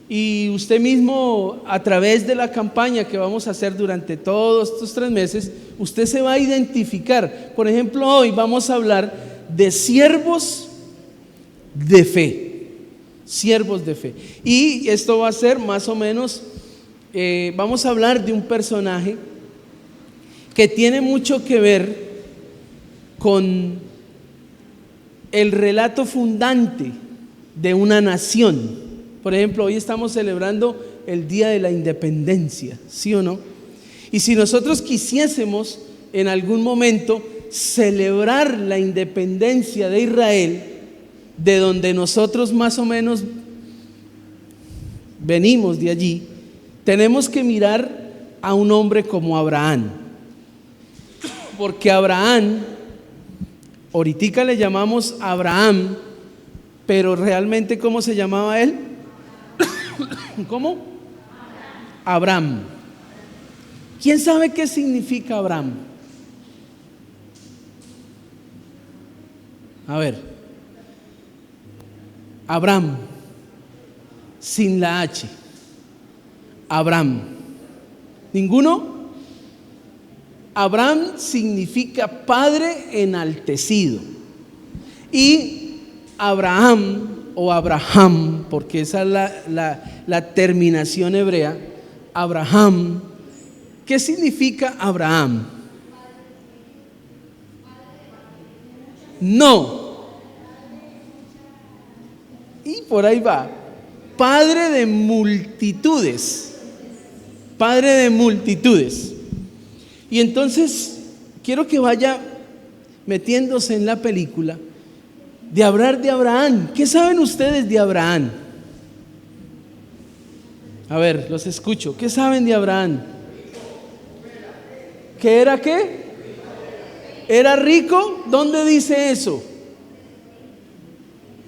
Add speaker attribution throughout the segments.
Speaker 1: Y usted mismo, a través de la campaña que vamos a hacer durante todos estos 3 meses, usted se va a identificar. Por ejemplo, hoy vamos a hablar de siervos de fe. Siervos de fe. Y esto va a ser más o menos, vamos a hablar de un personaje que tiene mucho que ver con el relato fundante de una nación. Por ejemplo, hoy estamos celebrando el Día de la Independencia, ¿sí o no? Y si nosotros quisiésemos en algún momento celebrar la independencia de Israel, de donde nosotros más o menos venimos de allí, tenemos que mirar a un hombre como Abraham. Porque Abraham, ahorita le llamamos Abraham, pero realmente ¿cómo se llamaba él? ¿Cómo? Abraham. ¿Quién sabe qué significa Abraham? A ver, Abraham, sin la H. Abraham. ¿Ninguno? Abraham significa padre enaltecido. Y Abraham o Abraham, porque esa es la terminación hebrea, Abraham. ¿Qué significa Abraham? No. Y por ahí va. Padre de multitudes. Padre de multitudes. Y entonces quiero que vaya metiéndose en la película de hablar de Abraham. ¿Qué saben ustedes de Abraham? A ver, los escucho. ¿Qué saben de Abraham? ¿Que era qué? ¿Era rico? ¿Dónde dice eso?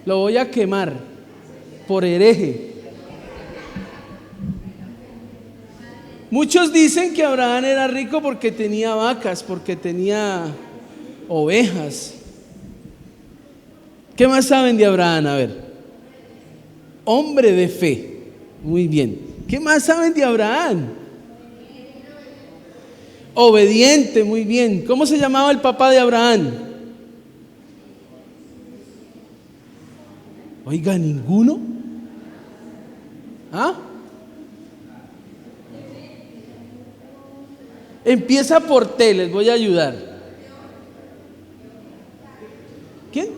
Speaker 1: Lo voy a quemar por hereje. Muchos dicen que Abraham era rico porque tenía vacas, porque tenía ovejas. ¿Qué más saben de Abraham? A ver. Hombre de fe. Muy bien. ¿Qué más saben de Abraham? Obediente, muy bien. ¿Cómo se llamaba el papá de Abraham? Oiga, ¿ninguno? ¿Ah? Empieza por T, les voy a ayudar. ¿Quién?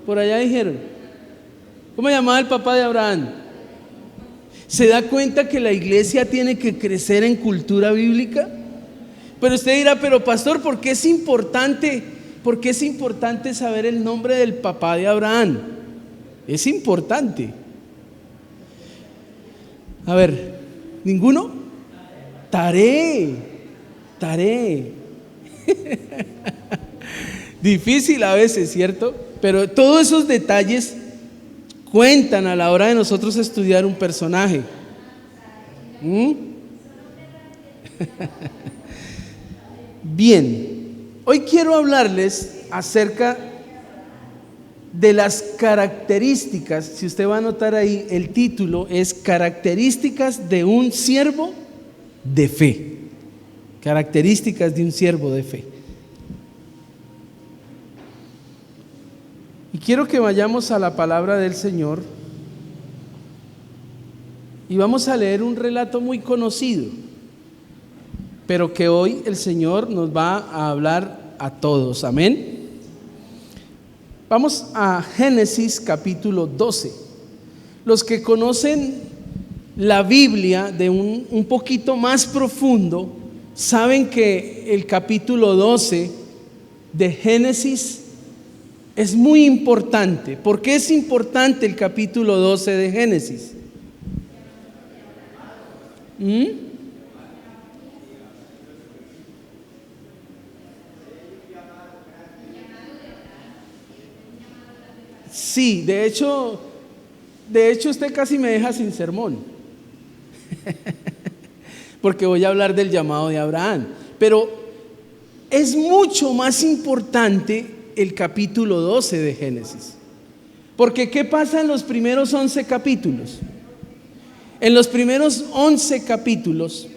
Speaker 1: Por allá dijeron. ¿Cómo llamaba el papá de Abraham? ¿Se da cuenta que la iglesia tiene que crecer en cultura bíblica? Pero usted dirá, pero pastor, ¿por qué es importante? ¿Por qué es importante saber el nombre del papá de Abraham? Es importante. A ver, ¿ninguno? Taré. Difícil a veces, ¿cierto? Pero todos esos detalles cuentan a la hora de nosotros estudiar un personaje. Bien, hoy quiero hablarles acerca de las características. Si usted va a notar ahí, el título es Características de un siervo de fe. Características de un siervo de fe. Y quiero que vayamos a la palabra del Señor y vamos a leer un relato muy conocido, pero que hoy el Señor nos va a hablar a todos. Amén. Vamos a Génesis capítulo 12. Los que conocen la Biblia de un poquito más profundo saben que el capítulo 12 de Génesis es muy importante. ¿Por qué es importante el capítulo 12 de Génesis? Sí, de hecho usted casi me deja sin sermón. Porque voy a hablar del llamado de Abraham. Pero es mucho más importante el capítulo 12 de Génesis. Porque ¿qué pasa en los primeros 11 capítulos? En los primeros 11 capítulos,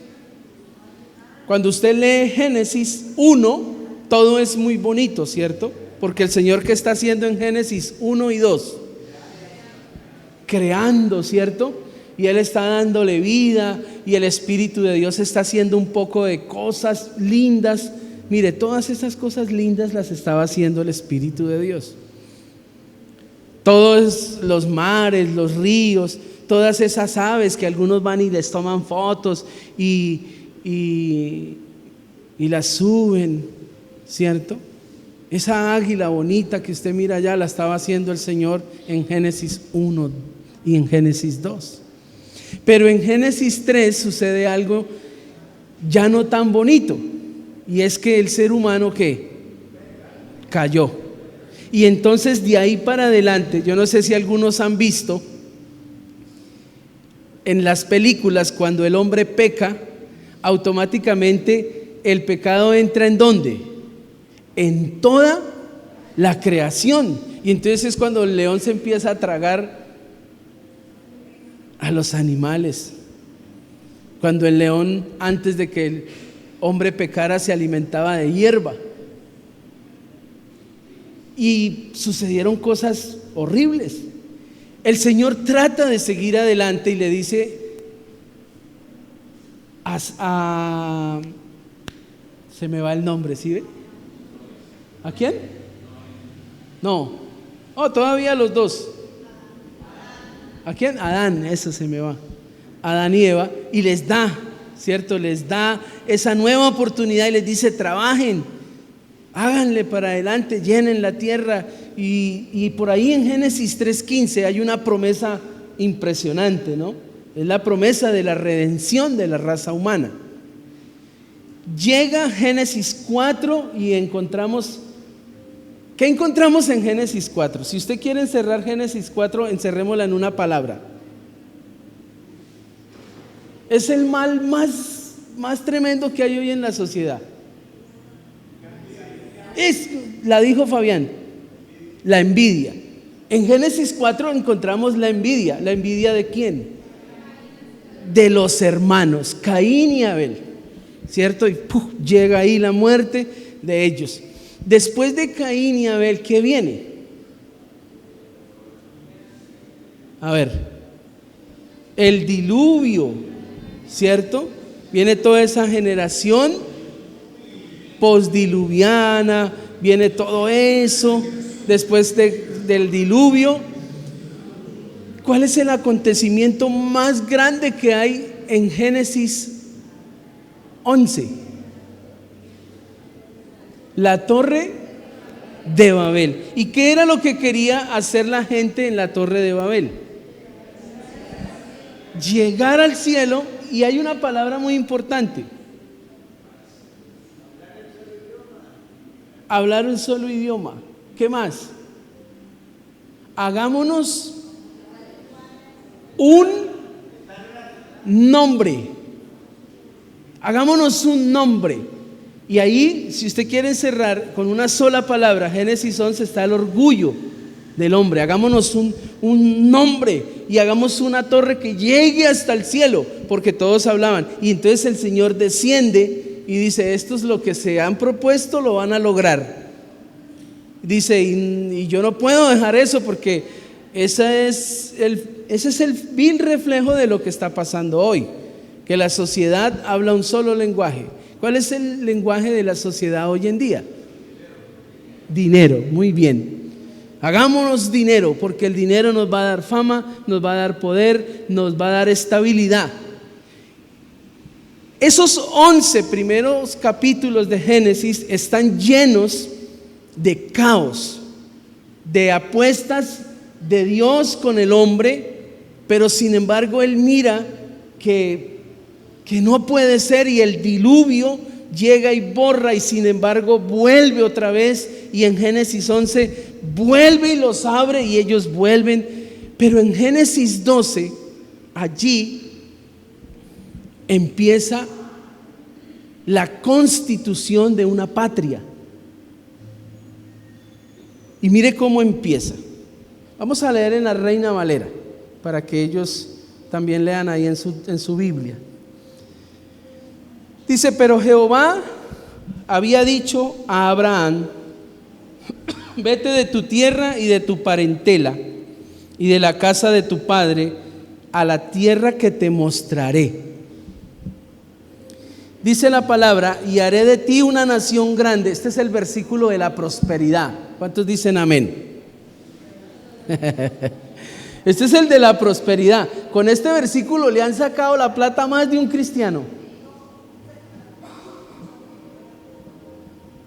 Speaker 1: cuando usted lee Génesis 1, todo es muy bonito, ¿cierto? Porque el Señor, ¿qué está haciendo en Génesis 1 y 2? Creando, ¿cierto? Y Él está dándole vida, y el Espíritu de Dios está haciendo un poco de cosas lindas. Mire, todas esas cosas lindas las estaba haciendo el Espíritu de Dios. Todos los mares, los ríos, todas esas aves que algunos van y les toman fotos y las suben, ¿cierto? Esa águila bonita que usted mira allá la estaba haciendo el Señor en Génesis 1 y en Génesis 2. Pero en Génesis 3 sucede algo ya no tan bonito, y es que el ser humano ¿qué? Cayó. Y entonces de ahí para adelante, yo no sé si algunos han visto en las películas, cuando el hombre peca, automáticamente el pecado entra ¿en dónde? En toda la creación. Y entonces es cuando el león se empieza a tragar a los animales. Cuando el león, antes de que el hombre pecara, se alimentaba de hierba. Y sucedieron cosas horribles. El Señor trata de seguir adelante y le dice se me va el nombre, ¿sí ve? ¿A quién? No. Oh, todavía los dos. ¿A quién? Adán, eso se me va. Adán y Eva, y les da, ¿cierto? Les da esa nueva oportunidad y les dice: trabajen, háganle para adelante, llenen la tierra. Y por ahí en Génesis 3:15 hay una promesa impresionante, ¿no? Es la promesa de la redención de la raza humana. Llega Génesis 4 y encontramos, ¿qué encontramos en Génesis 4? Si usted quiere encerrar Génesis 4, encerrémosla en una palabra. Es el mal más tremendo que hay hoy en la sociedad. La dijo Fabián, la envidia. En Génesis 4 encontramos la envidia. ¿La envidia de quién? De los hermanos, Caín y Abel, ¿cierto? Y llega ahí la muerte de ellos. Después de Caín y Abel, ¿qué viene? A ver, el diluvio, ¿cierto? Viene toda esa generación postdiluviana, viene todo eso. Después del diluvio, ¿cuál es el acontecimiento más grande que hay en Génesis 11? La Torre de Babel. ¿Y qué era lo que quería hacer la gente en la Torre de Babel? Llegar al cielo. Y hay una palabra muy importante: hablar un solo idioma. ¿Qué más? Hagámonos un nombre. Hagámonos un nombre. Y ahí, si usted quiere encerrar con una sola palabra, Génesis 11, está el orgullo del hombre. Hagámonos un nombre y hagamos una torre que llegue hasta el cielo, porque todos hablaban. Y entonces el Señor desciende y dice: esto es lo que se han propuesto, lo van a lograr. Dice, y yo no puedo dejar eso, porque ese es el vil reflejo de lo que está pasando hoy, que la sociedad habla un solo lenguaje. ¿Cuál es el lenguaje de la sociedad hoy en día? Dinero. Muy bien. Hagámonos dinero, porque el dinero nos va a dar fama, nos va a dar poder, nos va a dar estabilidad. Esos 11 primeros capítulos de Génesis están llenos de caos, de apuestas de Dios con el hombre, pero sin embargo Él mira que no puede ser, y el diluvio llega y borra, y sin embargo vuelve otra vez, y en Génesis 11 vuelve y los abre y ellos vuelven. Pero en Génesis 12, allí empieza la constitución de una patria. Y mire cómo empieza. Vamos a leer en la Reina Valera para que ellos También lean ahí en su Biblia. Dice, pero Jehová había dicho a Abraham, vete de tu tierra y de tu parentela y de la casa de tu padre a la tierra que te mostraré. Dice la palabra, y haré de ti una nación grande. Este es el versículo de la prosperidad. ¿Cuántos dicen amén? Este es el de la prosperidad. Con este versículo le han sacado la plata a más de un cristiano.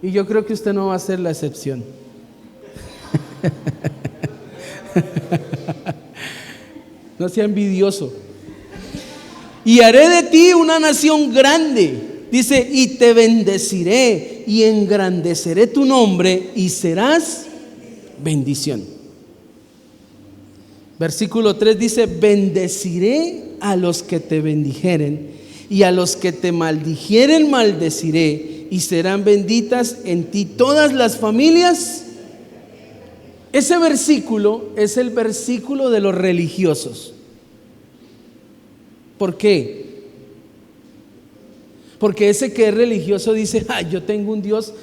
Speaker 1: Y yo creo que usted no va a ser la excepción. No sea envidioso. Y haré de ti una nación grande, dice, y te bendeciré y engrandeceré tu nombre y serás bendición. Versículo 3 dice, bendeciré a los que te bendijeren y a los que te maldijeren maldeciré y serán benditas en ti todas las familias. Ese versículo es el versículo de los religiosos. ¿Por qué? Porque ese que es religioso dice, yo tengo un Dios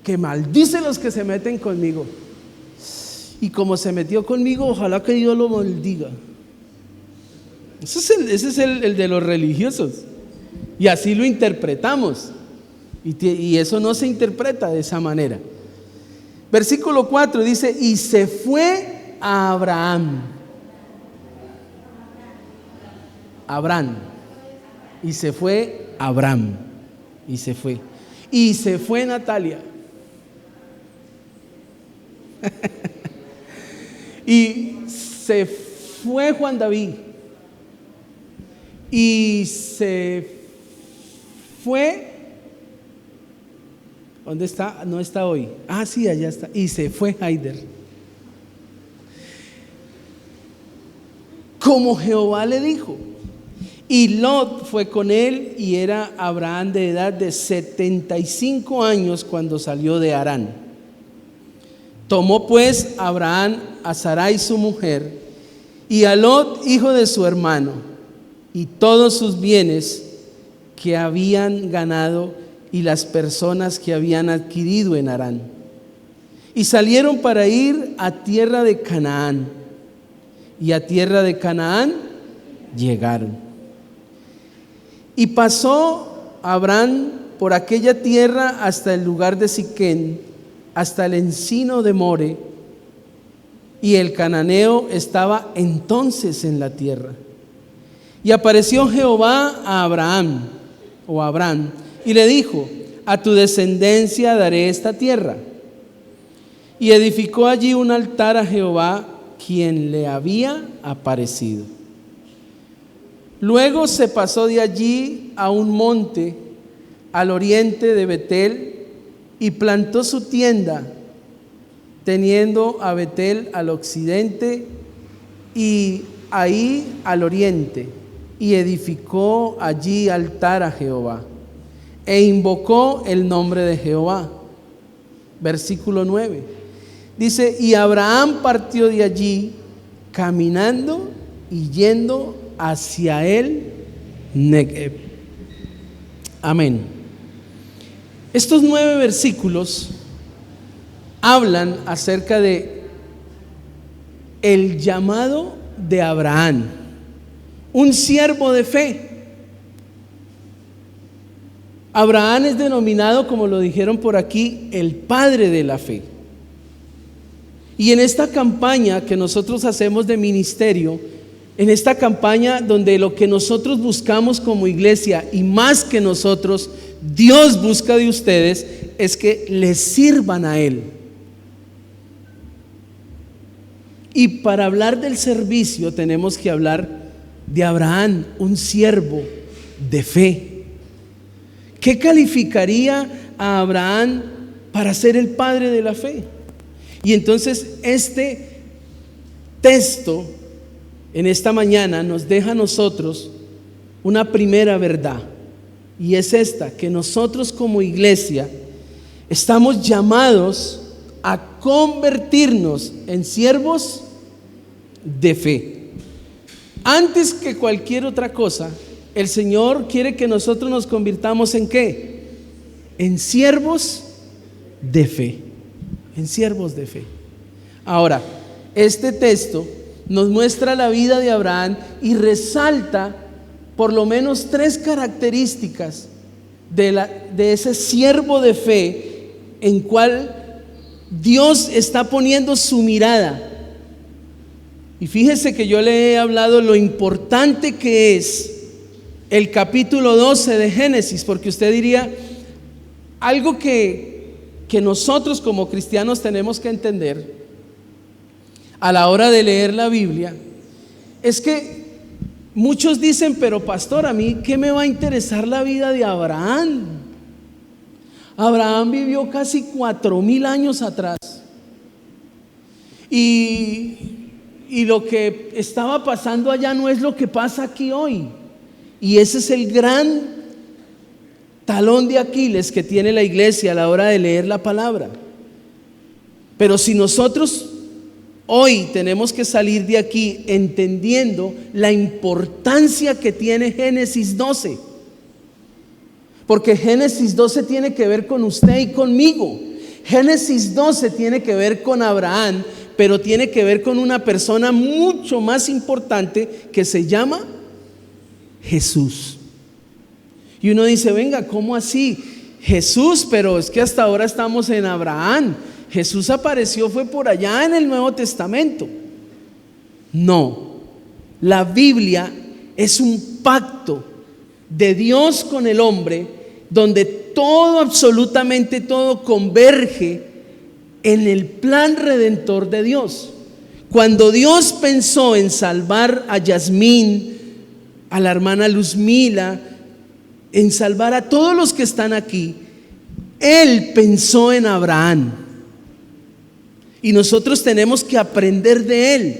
Speaker 1: que maldice a los que se meten conmigo. Y como se metió conmigo, ojalá que Dios lo maldiga. Ese es el de los religiosos. Y así lo interpretamos. Y eso no se interpreta de esa manera. Versículo 4 dice, y se fue a Abraham. Y se fue Abraham. Y se fue. Y se fue Natalia. Y se fue Juan David. Y se fue. ¿Dónde está? No está hoy. Sí, allá está. Y se fue Haider. Como Jehová le dijo. Y Lot fue con él, y era Abraham de edad de 75 años cuando salió de Harán. Tomó pues Abraham a Sarai su mujer, y a Lot hijo de su hermano, y todos sus bienes que habían ganado, y las personas que habían adquirido en Harán. Y salieron para ir a tierra de Canaán, y a tierra de Canaán llegaron. Y pasó Abraham por aquella tierra hasta el lugar de Siquén, hasta el encino de More, y el cananeo estaba entonces en la tierra. Y apareció Jehová a Abraham, y le dijo, a tu descendencia daré esta tierra. Y edificó allí un altar a Jehová, quien le había aparecido. Luego se pasó de allí a un monte al oriente de Betel y plantó su tienda, teniendo a Betel al occidente y ahí al oriente, y edificó allí altar a Jehová e invocó el nombre de Jehová. Versículo 9 dice, y Abraham partió de allí caminando y yendo hacia el Negev. Amén. Estos 9 versículos hablan acerca de el llamado de Abraham, un siervo de fe. Abraham es denominado, como lo dijeron por aquí, el padre de la fe. Y en esta campaña que nosotros hacemos de ministerio, en esta campaña donde lo que nosotros buscamos como iglesia, y más que nosotros, Dios busca de ustedes, es que les sirvan a Él. Y para hablar del servicio tenemos que hablar de Abraham, un siervo de fe. ¿Qué calificaría a Abraham para ser el padre de la fe? Y entonces este texto en esta mañana nos deja a nosotros una primera verdad, y es esta: que nosotros como iglesia estamos llamados a convertirnos en siervos de fe. Antes que cualquier otra cosa, el Señor quiere que nosotros nos convirtamos ¿en qué? En siervos de fe. En siervos de fe. Ahora, este texto nos muestra la vida de Abraham y resalta por lo menos 3 características de ese siervo de fe en cual Dios está poniendo su mirada. Y fíjese que yo le he hablado lo importante que es el capítulo 12 de Génesis, porque usted diría, algo que nosotros como cristianos tenemos que entender a la hora de leer la Biblia, es que muchos dicen, pero pastor, a mí ¿qué me va a interesar la vida de Abraham? Abraham vivió casi 4000 años atrás. Y lo que estaba pasando allá no es lo que pasa aquí hoy. Y ese es el gran talón de Aquiles que tiene la iglesia a la hora de leer la palabra. Pero si nosotros hoy tenemos que salir de aquí entendiendo la importancia que tiene Génesis 12, porque Génesis 12 tiene que ver con usted y conmigo. Génesis 12 tiene que ver con Abraham, pero tiene que ver con una persona mucho más importante que se llama Jesús. Y uno dice, venga, ¿cómo así? Jesús, pero es que hasta ahora estamos en Abraham. Jesús apareció, fue por allá en el Nuevo Testamento. No, la Biblia es un pacto de Dios con el hombre, donde todo, absolutamente todo, converge en el plan redentor de Dios. Cuando Dios pensó en salvar a Yasmín, a la hermana Luzmila, en salvar a todos los que están aquí, Él pensó en Abraham. Y nosotros tenemos que aprender de Él,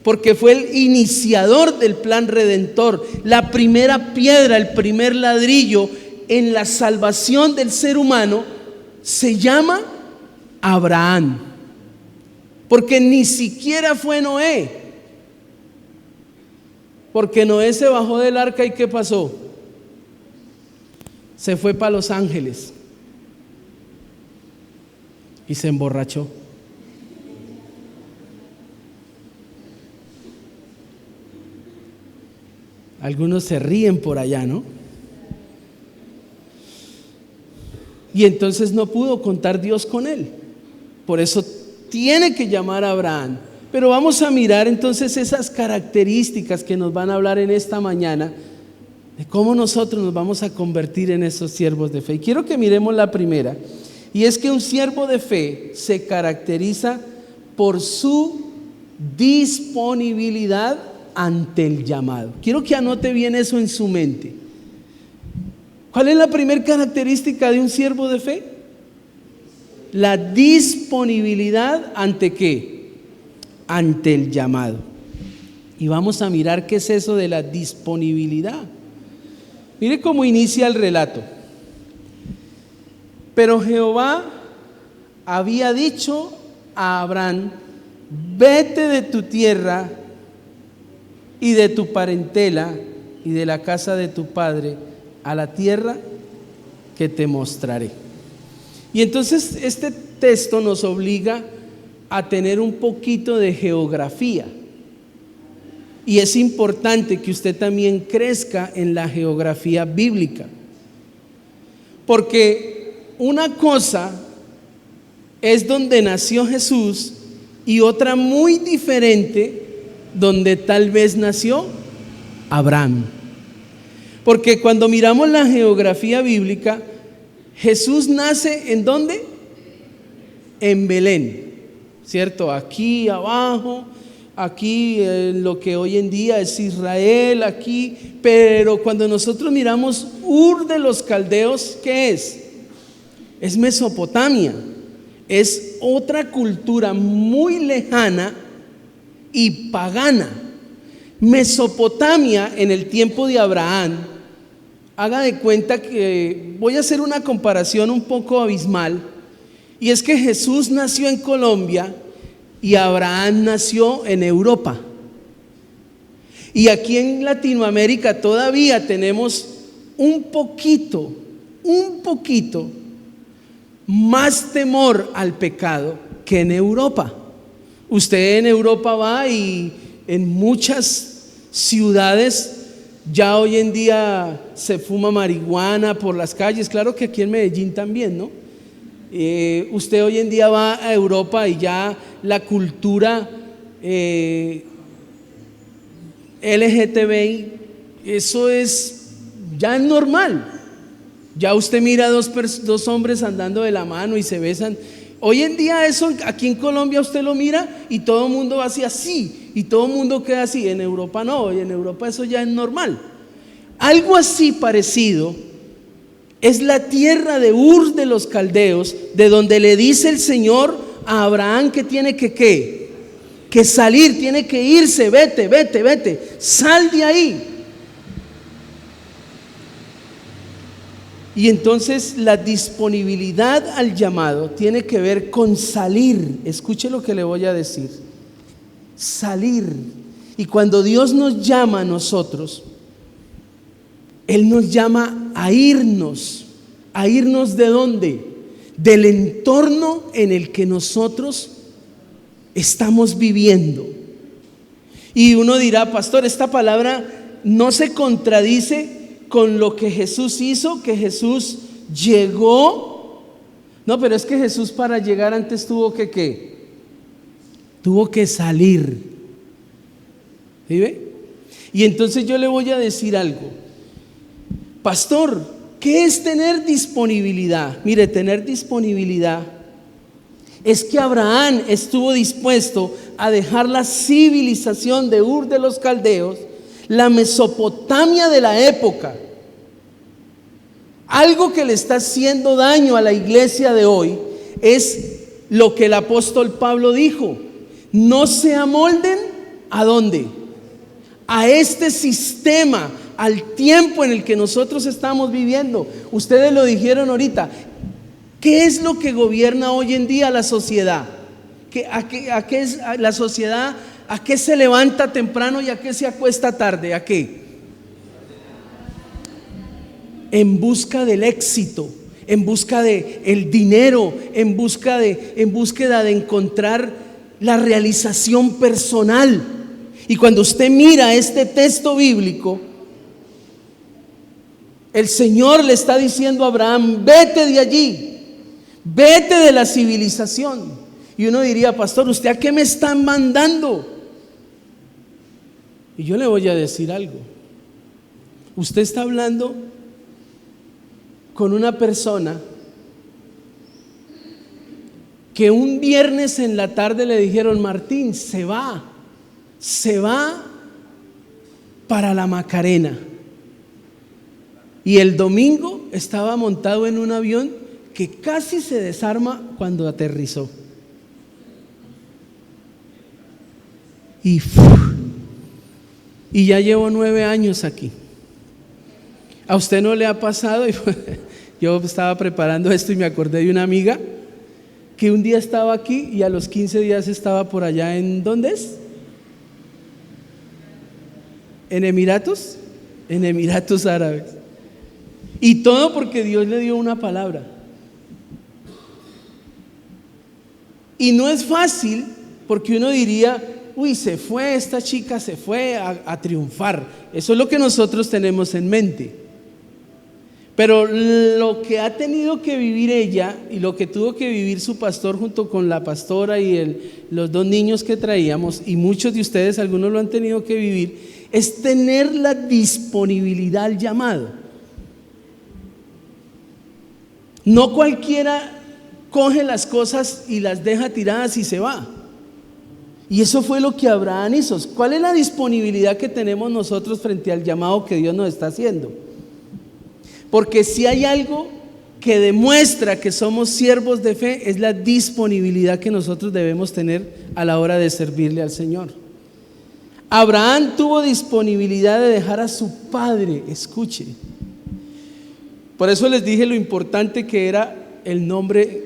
Speaker 1: porque fue el iniciador del plan redentor, la primera piedra, el primer ladrillo en la salvación del ser humano se llama Abraham, porque ni siquiera fue Noé, porque Noé se bajó del arca y ¿qué pasó? Se fue para Los Ángeles y se emborrachó. Algunos se ríen por allá, ¿no? Y entonces no pudo contar Dios con él. Por eso tiene que llamar a Abraham. Pero vamos a mirar entonces esas características que nos van a hablar en esta mañana, de cómo nosotros nos vamos a convertir en esos siervos de fe. Y quiero que miremos la primera, y es que un siervo de fe se caracteriza por su disponibilidad ante el llamado. Quiero que anote bien eso en su mente. ¿Cuál es la primera característica de un siervo de fe? La disponibilidad ante ¿qué? Ante el llamado. Y vamos a mirar qué es eso de la disponibilidad. Mire cómo inicia el relato. Pero Jehová había dicho a Abraham: vete de tu tierra y de tu parentela y de la casa de tu padre a la tierra que te mostraré. Y entonces este texto nos obliga a tener un poquito de geografía. Y es importante que usted también crezca en la geografía bíblica. Porque una cosa es donde nació Jesús y otra muy diferente donde tal vez nació Abraham. Porque cuando miramos la geografía bíblica, Jesús nace ¿en dónde? En Belén, ¿cierto? Aquí abajo, aquí lo que hoy en día es Israel, aquí. Pero cuando nosotros miramos Ur de los Caldeos, ¿qué es? Es Mesopotamia. Es otra cultura muy lejana y pagana. Mesopotamia en el tiempo de Abraham, haga de cuenta que voy a hacer una comparación un poco abismal, y es que Jesús nació en Colombia y Abraham nació en Europa. Y aquí en Latinoamérica todavía tenemos un poquito más temor al pecado que en Europa. Usted en Europa va y en muchas ciudades ya hoy en día se fuma marihuana por las calles. Claro que aquí en Medellín también, ¿no? Usted hoy en día va a Europa y ya la cultura LGTBI, eso es ya normal. Ya usted mira dos hombres andando de la mano y se besan. Hoy en día eso aquí en Colombia usted lo mira y todo el mundo va así y todo el mundo queda así. En Europa no, en Europa eso ya es normal. Algo así parecido es la tierra de Ur de los Caldeos, de donde le dice el Señor a Abraham que tiene que salir, tiene que irse, vete, sal de ahí. Y entonces la disponibilidad al llamado tiene que ver con salir. Escuche lo que le voy a decir. Salir. Y cuando Dios nos llama a nosotros, Él nos llama a irnos. ¿A irnos de dónde? Del entorno en el que nosotros estamos viviendo. Y uno dirá, pastor, esta palabra no se contradice con lo que Jesús hizo, que Jesús llegó. No, pero es que Jesús para llegar antes tuvo que ¿qué? Tuvo que salir. ¿Sí ve? Y entonces yo le voy a decir algo. Pastor, ¿qué es tener disponibilidad? Mire, tener disponibilidad es que Abraham estuvo dispuesto a dejar la civilización de Ur de los Caldeos, la Mesopotamia de la época. Algo que le está haciendo daño a la iglesia de hoy es lo que el apóstol Pablo dijo: no se amolden ¿a dónde? A este sistema, al tiempo en el que nosotros estamos viviendo. Ustedes lo dijeron ahorita. ¿Qué es lo que gobierna hoy en día la sociedad? ¿A qué es la sociedad? ¿A qué se levanta temprano y a qué se acuesta tarde? ¿A qué? En busca del éxito, en busca de el dinero, en búsqueda de encontrar la realización personal. Y cuando usted mira este texto bíblico, el Señor le está diciendo a Abraham: vete de allí, vete de la civilización. Y uno diría: pastor, ¿usted a qué me están mandando? Y yo le voy a decir algo. Usted está hablando con una persona que un viernes en la tarde le dijeron: Martín, se va para la Macarena. Y el domingo estaba montado en un avión que casi se desarma cuando aterrizó. Y ya llevo 9 años aquí. ¿A usted no le ha pasado? Yo estaba preparando esto y me acordé de una amiga que un día estaba aquí y a los 15 días estaba por allá en ¿dónde es? En Emiratos Árabes. Y todo porque Dios le dio una palabra. Y no es fácil, porque uno diría: uy, esta chica se fue a triunfar. Eso es lo que nosotros tenemos en mente. Pero lo que ha tenido que vivir ella y lo que tuvo que vivir su pastor junto con la pastora y los 2 niños que traíamos, y muchos de ustedes, algunos lo han tenido que vivir, es tener la disponibilidad al llamado. No cualquiera coge las cosas y las deja tiradas y se va. Y eso fue lo que Abraham hizo. ¿Cuál es la disponibilidad que tenemos nosotros frente al llamado que Dios nos está haciendo? Porque si hay algo que demuestra que somos siervos de fe, es la disponibilidad que nosotros debemos tener a la hora de servirle al Señor. Abraham tuvo disponibilidad de dejar a su padre. Escuche. Por eso les dije lo importante que era el nombre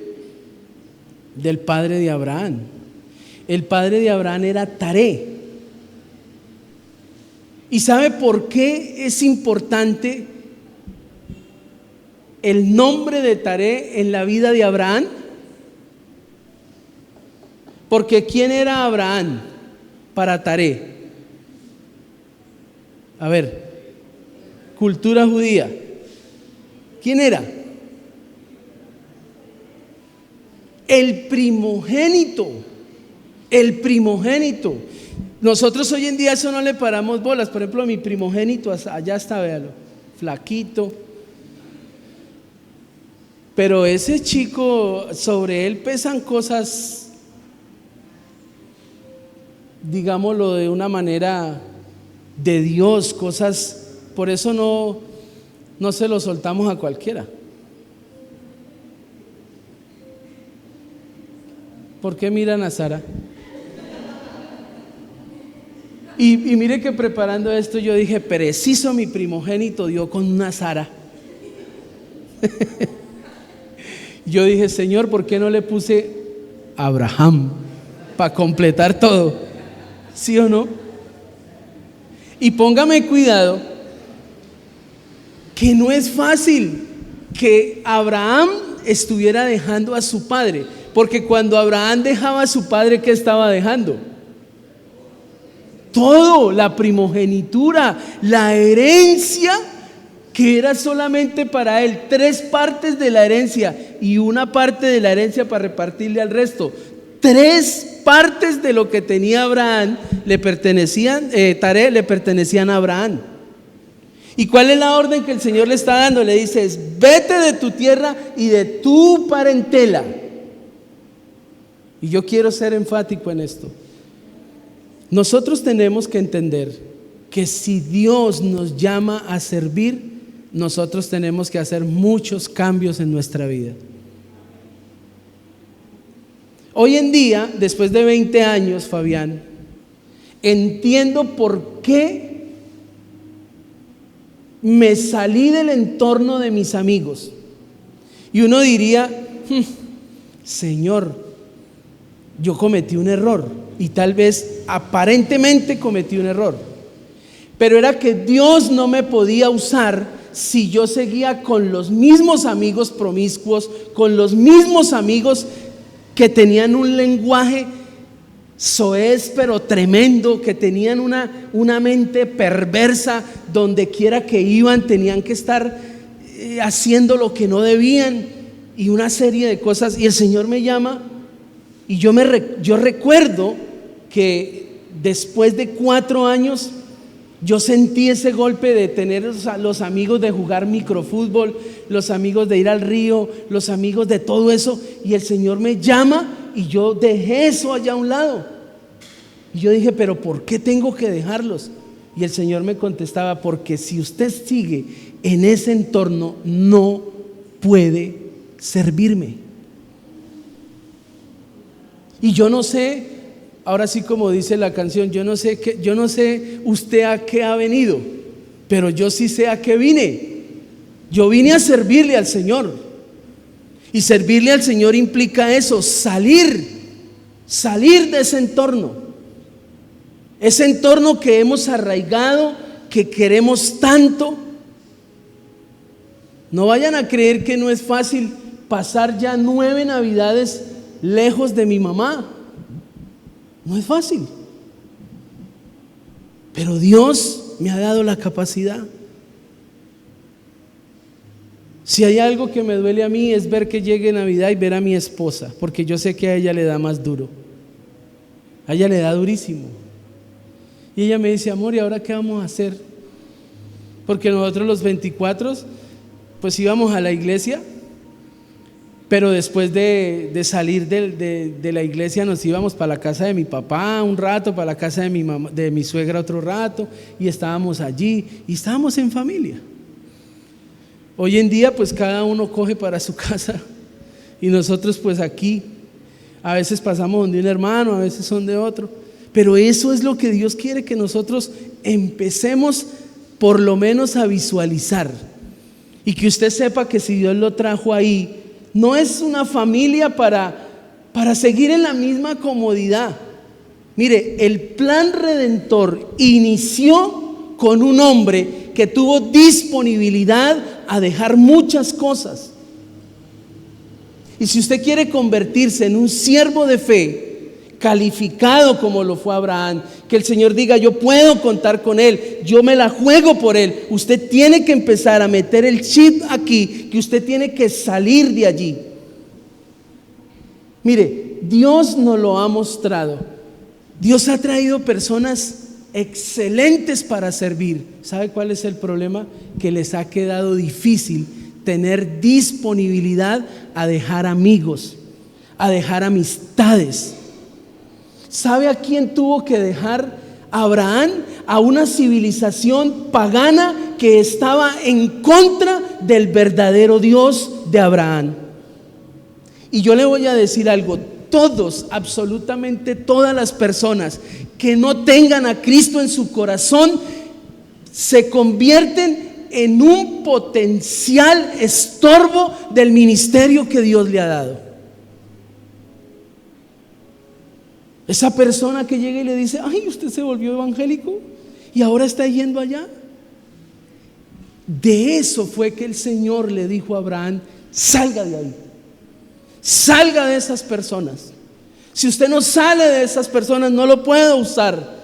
Speaker 1: del padre de Abraham. El padre de Abraham era Taré. ¿Y sabe por qué es importante el nombre de Taré en la vida de Abraham? Porque ¿quién era Abraham para Taré? A ver, cultura judía. ¿Quién era? El primogénito. El primogénito. Nosotros hoy en día eso no le paramos bolas. Por ejemplo, mi primogénito, allá está, véalo, flaquito. Pero ese chico, sobre él pesan cosas, digámoslo de una manera de Dios, cosas, por eso no se lo soltamos a cualquiera. ¿Por qué miran a Sara? Y mire que preparando esto yo dije, preciso mi primogénito dio con una Sara. Yo dije, Señor, ¿por qué no le puse Abraham para completar todo? ¿Sí o no? Y póngame cuidado que no es fácil que Abraham estuviera dejando a su padre, porque cuando Abraham dejaba a su padre, ¿qué estaba dejando? Todo, la primogenitura, la herencia que era solamente para él, 3 partes de la herencia y una parte de la herencia para repartirle al resto. 3 partes de lo que tenía Abraham le pertenecían, Taré le pertenecían a Abraham. ¿Y cuál es la orden que el Señor le está dando? Le dice, vete de tu tierra y de tu parentela. Y yo quiero ser enfático en esto. Nosotros tenemos que entender que si Dios nos llama a servir, nosotros tenemos que hacer muchos cambios en nuestra vida. Hoy en día, después de 20 años, Fabián, entiendo por qué me salí del entorno de mis amigos. Y uno diría, Señor, yo cometí un error, y tal vez aparentemente cometí un error, pero era que Dios no me podía usar si yo seguía con los mismos amigos promiscuos, con los mismos amigos que tenían un lenguaje soez pero tremendo, que tenían una mente perversa, donde quiera que iban tenían que estar haciendo lo que no debían y una serie de cosas. Y el Señor me llama y yo recuerdo que después de 4 años yo sentí ese golpe de tener los amigos de jugar microfútbol, los amigos de ir al río, los amigos de todo eso, y el Señor me llama y yo dejé eso allá a un lado. Y yo dije, pero ¿por qué tengo que dejarlos? Y el Señor me contestaba, porque si usted sigue en ese entorno no puede servirme. Y yo no sé, ahora sí como dice la canción, yo no sé usted a qué ha venido, pero yo sí sé a qué vine. Yo vine a servirle al Señor. Y servirle al Señor implica eso, salir de ese entorno. Ese entorno que hemos arraigado, que queremos tanto. No vayan a creer que no es fácil pasar ya 9 Navidades lejos de mi mamá. No es fácil, pero Dios me ha dado la capacidad. Si hay algo que me duele a mí es ver que llegue Navidad y ver a mi esposa, porque yo sé que a ella le da más duro, a ella le da durísimo. Y ella me dice, amor, ¿y ahora qué vamos a hacer? Porque nosotros los 24 pues íbamos a la iglesia, pero después de salir de la iglesia nos íbamos para la casa de mi papá un rato, para la casa de mi mamá, de mi suegra otro rato, y estábamos allí y estábamos en familia. Hoy en día pues cada uno coge para su casa y nosotros pues aquí a veces pasamos donde un hermano, a veces son de otro, pero eso es lo que Dios quiere que nosotros empecemos por lo menos a visualizar, y que usted sepa que si Dios lo trajo ahí, no es una familia para seguir en la misma comodidad. Mire, el plan redentor inició con un hombre que tuvo disponibilidad a dejar muchas cosas. Y si usted quiere convertirse en un siervo de fe, calificado como lo fue Abraham, que el Señor diga: yo puedo contar con él, yo me la juego por él, usted tiene que empezar a meter el chip aquí, que usted tiene que salir de allí. Mire, Dios nos lo ha mostrado. Dios ha traído personas excelentes para servir. ¿Sabe cuál es el problema? Que les ha quedado difícil tener disponibilidad a dejar amigos, a dejar amistades. ¿Sabe a quién tuvo que dejar Abraham? A una civilización pagana que estaba en contra del verdadero Dios de Abraham. Y yo le voy a decir algo: todos, absolutamente todas las personas que no tengan a Cristo en su corazón se convierten en un potencial estorbo del ministerio que Dios le ha dado. Esa persona que llega y le dice: ay, usted se volvió evangélico y ahora está yendo allá. De eso fue que el Señor le dijo a Abraham: salga de ahí, salga de esas personas. Si usted no sale de esas personas, no lo puede usar.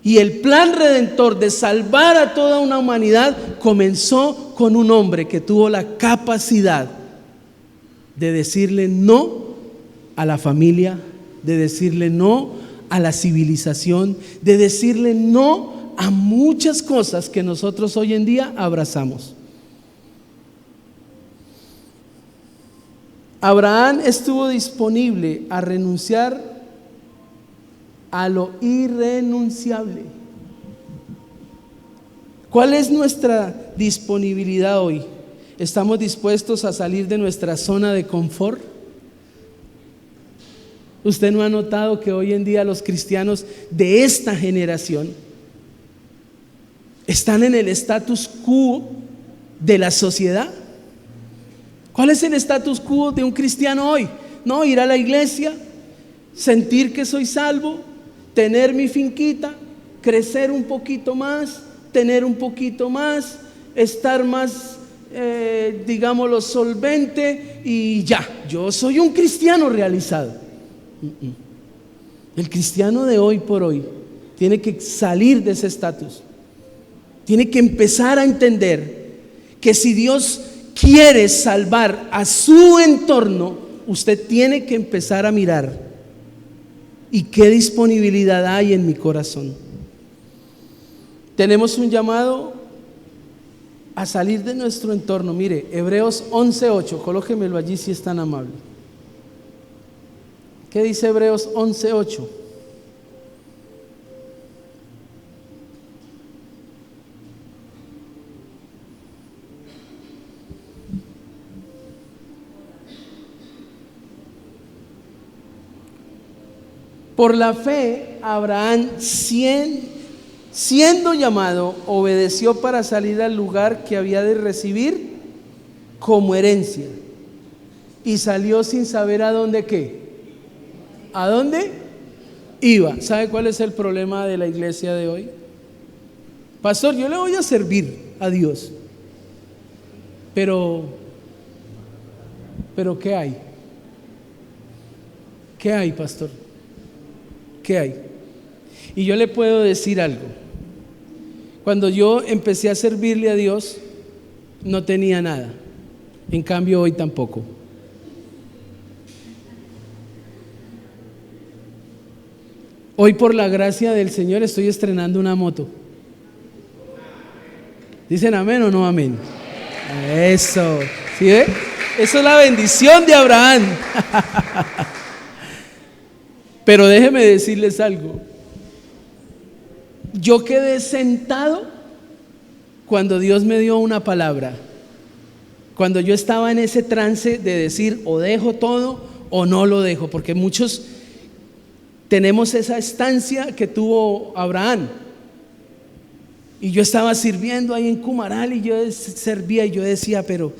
Speaker 1: Y el plan redentor de salvar a toda una humanidad comenzó con un hombre que tuvo la capacidad de decirle no a la familia, de decirle no a la civilización, de decirle no a muchas cosas que nosotros hoy en día abrazamos. Abraham estuvo disponible a renunciar a lo irrenunciable. ¿Cuál es nuestra disponibilidad hoy? ¿Estamos dispuestos a salir de nuestra zona de confort? ¿Usted no ha notado que hoy en día los cristianos de esta generación están en el status quo de la sociedad? ¿Cuál es el status quo de un cristiano hoy? No, ir a la iglesia, sentir que soy salvo, tener mi finquita, crecer un poquito más, tener un poquito más, estar más, digámoslo, solvente y ya, yo soy un cristiano realizado. El cristiano de hoy por hoy tiene que salir de ese estatus, tiene que empezar a entender que si Dios quiere salvar a su entorno, usted tiene que empezar a mirar: ¿y qué disponibilidad hay en mi corazón? Tenemos un llamado a salir de nuestro entorno. Mire, Hebreos 11:8, colóquemelo allí si es tan amable. ¿Qué dice Hebreos 11:8? Por la fe, Abraham, siendo llamado, obedeció para salir al lugar que había de recibir como herencia, y salió sin saber a dónde qué. ¿A dónde iba? ¿Sabe cuál es el problema de la iglesia de hoy? Pastor, yo le voy a servir a Dios, pero ¿qué hay? ¿Qué hay, pastor? ¿Qué hay? Y yo le puedo decir algo: cuando yo empecé a servirle a Dios, no tenía nada. En cambio, hoy tampoco. Hoy, por la gracia del Señor, estoy estrenando una moto. ¿Dicen amén o no amén? Eso, ¿sí ve? Eso es la bendición de Abraham. Pero déjeme decirles algo: yo quedé sentado cuando Dios me dio una palabra, cuando yo estaba en ese trance de decir: o dejo todo o no lo dejo, porque muchos tenemos esa estancia que tuvo Abraham. Y yo estaba sirviendo ahí en Cumaral y yo servía y yo decía: pero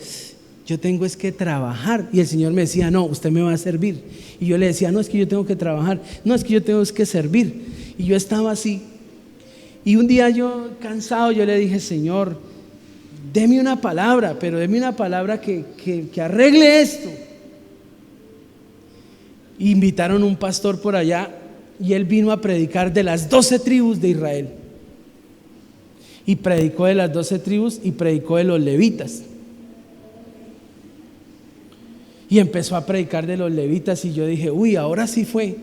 Speaker 1: yo tengo es que trabajar. Y el Señor me decía: no, usted me va a servir. Y yo le decía: no, es que yo tengo que trabajar. No, es que yo tengo es que servir. Y yo estaba así. Y un día yo, cansado, yo le dije: Señor, deme una palabra, pero deme una palabra que arregle esto. Invitaron a un pastor por allá y él vino a predicar de las 12 tribus de Israel. Y predicó de las 12 tribus y predicó de los levitas. Y empezó a predicar de los levitas y yo dije: uy, ahora sí fue.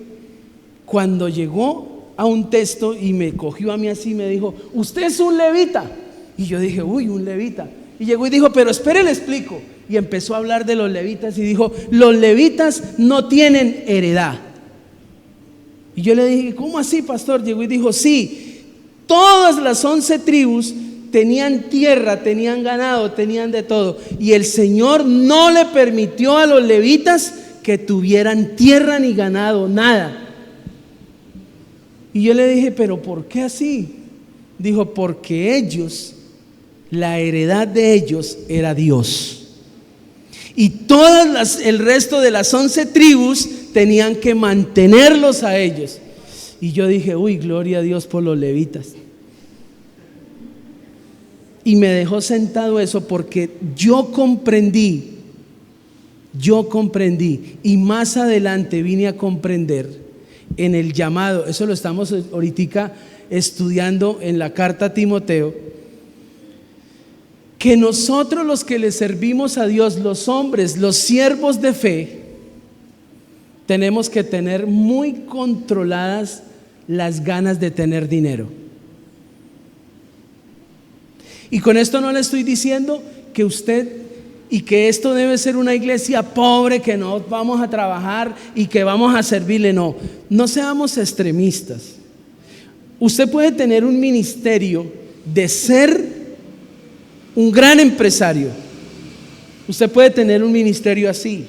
Speaker 1: Cuando llegó a un texto y me cogió a mí así, me dijo: usted es un levita. Y yo dije: uy, un levita. Y llegó y dijo: pero espere, le explico. Y empezó a hablar de los levitas y dijo: los levitas no tienen heredad. Y yo le dije: ¿cómo así, pastor? Llegó y dijo: sí, todas las 11 tribus tenían tierra, tenían ganado, tenían de todo. Y el Señor no le permitió a los levitas que tuvieran tierra ni ganado, nada. Y yo le dije: ¿pero por qué así? Dijo: porque ellos, la heredad de ellos era Dios. Y el resto de las 11 tribus tenían que mantenerlos a ellos. Y yo dije: uy, gloria a Dios por los levitas. Y me dejó sentado eso porque yo comprendí, y más adelante vine a comprender en el llamado. Eso lo estamos ahorita estudiando en la carta a Timoteo, que nosotros, los que le servimos a Dios, los hombres, los siervos de fe, tenemos que tener muy controladas las ganas de tener dinero. Y con esto no le estoy diciendo que usted y que esto debe ser una iglesia pobre, que no vamos a trabajar y que vamos a servirle. No seamos extremistas. Usted puede tener un ministerio de ser un gran empresario. Usted puede tener un ministerio así,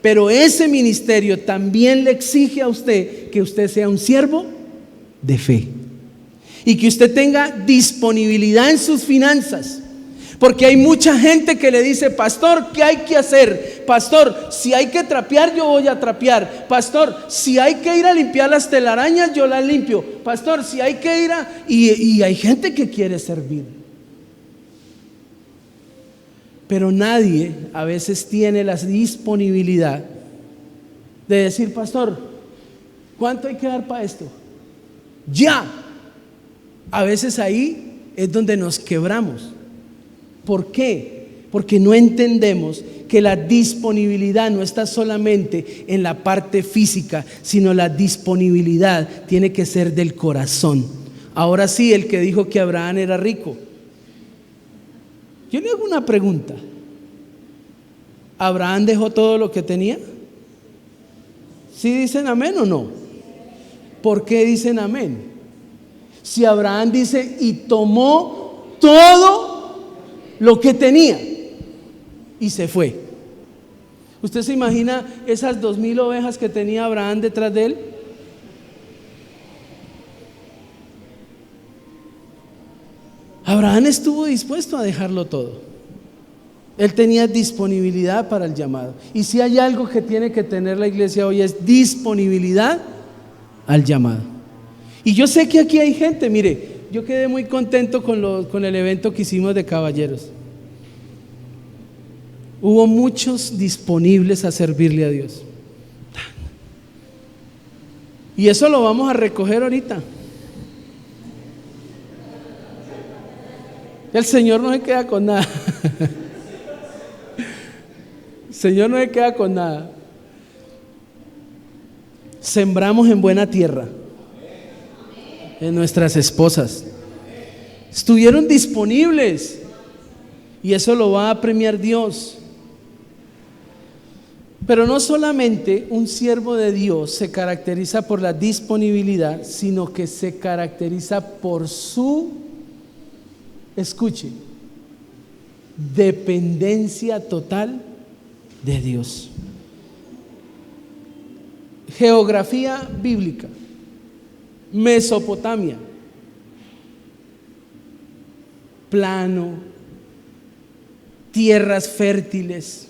Speaker 1: pero ese ministerio también le exige a usted que usted sea un siervo de fe y que usted tenga disponibilidad en sus finanzas. Porque hay mucha gente que le dice: pastor, ¿qué hay que hacer? Pastor, si hay que trapear, yo voy a trapear. Pastor, si hay que ir a limpiar las telarañas, yo las limpio. Pastor, si hay que ir y hay gente que quiere servir. Pero nadie a veces tiene la disponibilidad de decir: pastor, ¿cuánto hay que dar para esto? Ya. A veces ahí es donde nos quebramos. ¿Por qué? Porque no entendemos que la disponibilidad no está solamente en la parte física, sino la disponibilidad tiene que ser del corazón. Ahora sí, el que dijo que Abraham era rico, yo le hago una pregunta: ¿Abraham dejó todo lo que tenía? ¿Sí dicen amén o no? ¿Por qué dicen amén? Si Abraham dice: y tomó todo lo que tenía y se fue. ¿Usted se imagina esas 2,000 ovejas que tenía Abraham detrás de él? Abraham estuvo dispuesto a dejarlo todo. Él tenía disponibilidad para el llamado. Y si hay algo que tiene que tener la iglesia hoy, es disponibilidad al llamado. Y yo sé que aquí hay gente, mire, yo quedé muy contento con el evento que hicimos de caballeros. Hubo muchos disponibles a servirle a Dios. Y eso lo vamos a recoger ahorita. El Señor no se queda con nada. El Señor no se queda con nada. Sembramos en buena tierra. En nuestras esposas estuvieron disponibles y eso lo va a premiar Dios. Pero no solamente un siervo de Dios se caracteriza por la disponibilidad, sino que se caracteriza por su, escuche, dependencia total de Dios. Geografía bíblica: Mesopotamia, plano, tierras fértiles,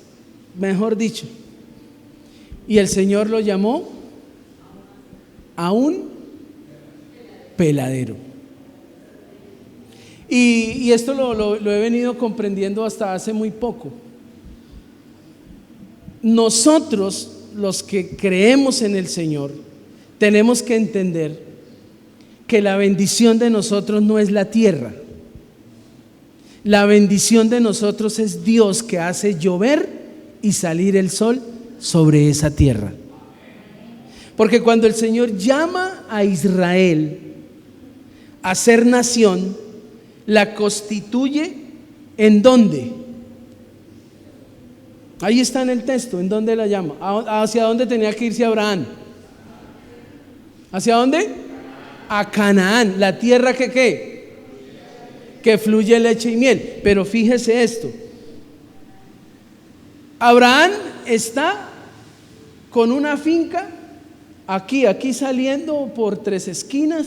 Speaker 1: mejor dicho. Y el Señor lo llamó a un peladero. Y esto lo he venido comprendiendo hasta hace muy poco. Nosotros, los que creemos en el Señor, tenemos que entender que la bendición de nosotros no es la tierra. La bendición de nosotros es Dios, que hace llover y salir el sol sobre esa tierra. Porque cuando el Señor llama a Israel a ser nación, la constituye ¿en dónde? Ahí está en el texto, ¿en dónde la llama? ¿Hacia dónde tenía que irse Abraham? ¿Hacia dónde? A Canaán, la tierra que ¿qué? Que fluye leche y miel. Pero fíjese esto, Abraham está con una finca aquí saliendo por 3 esquinas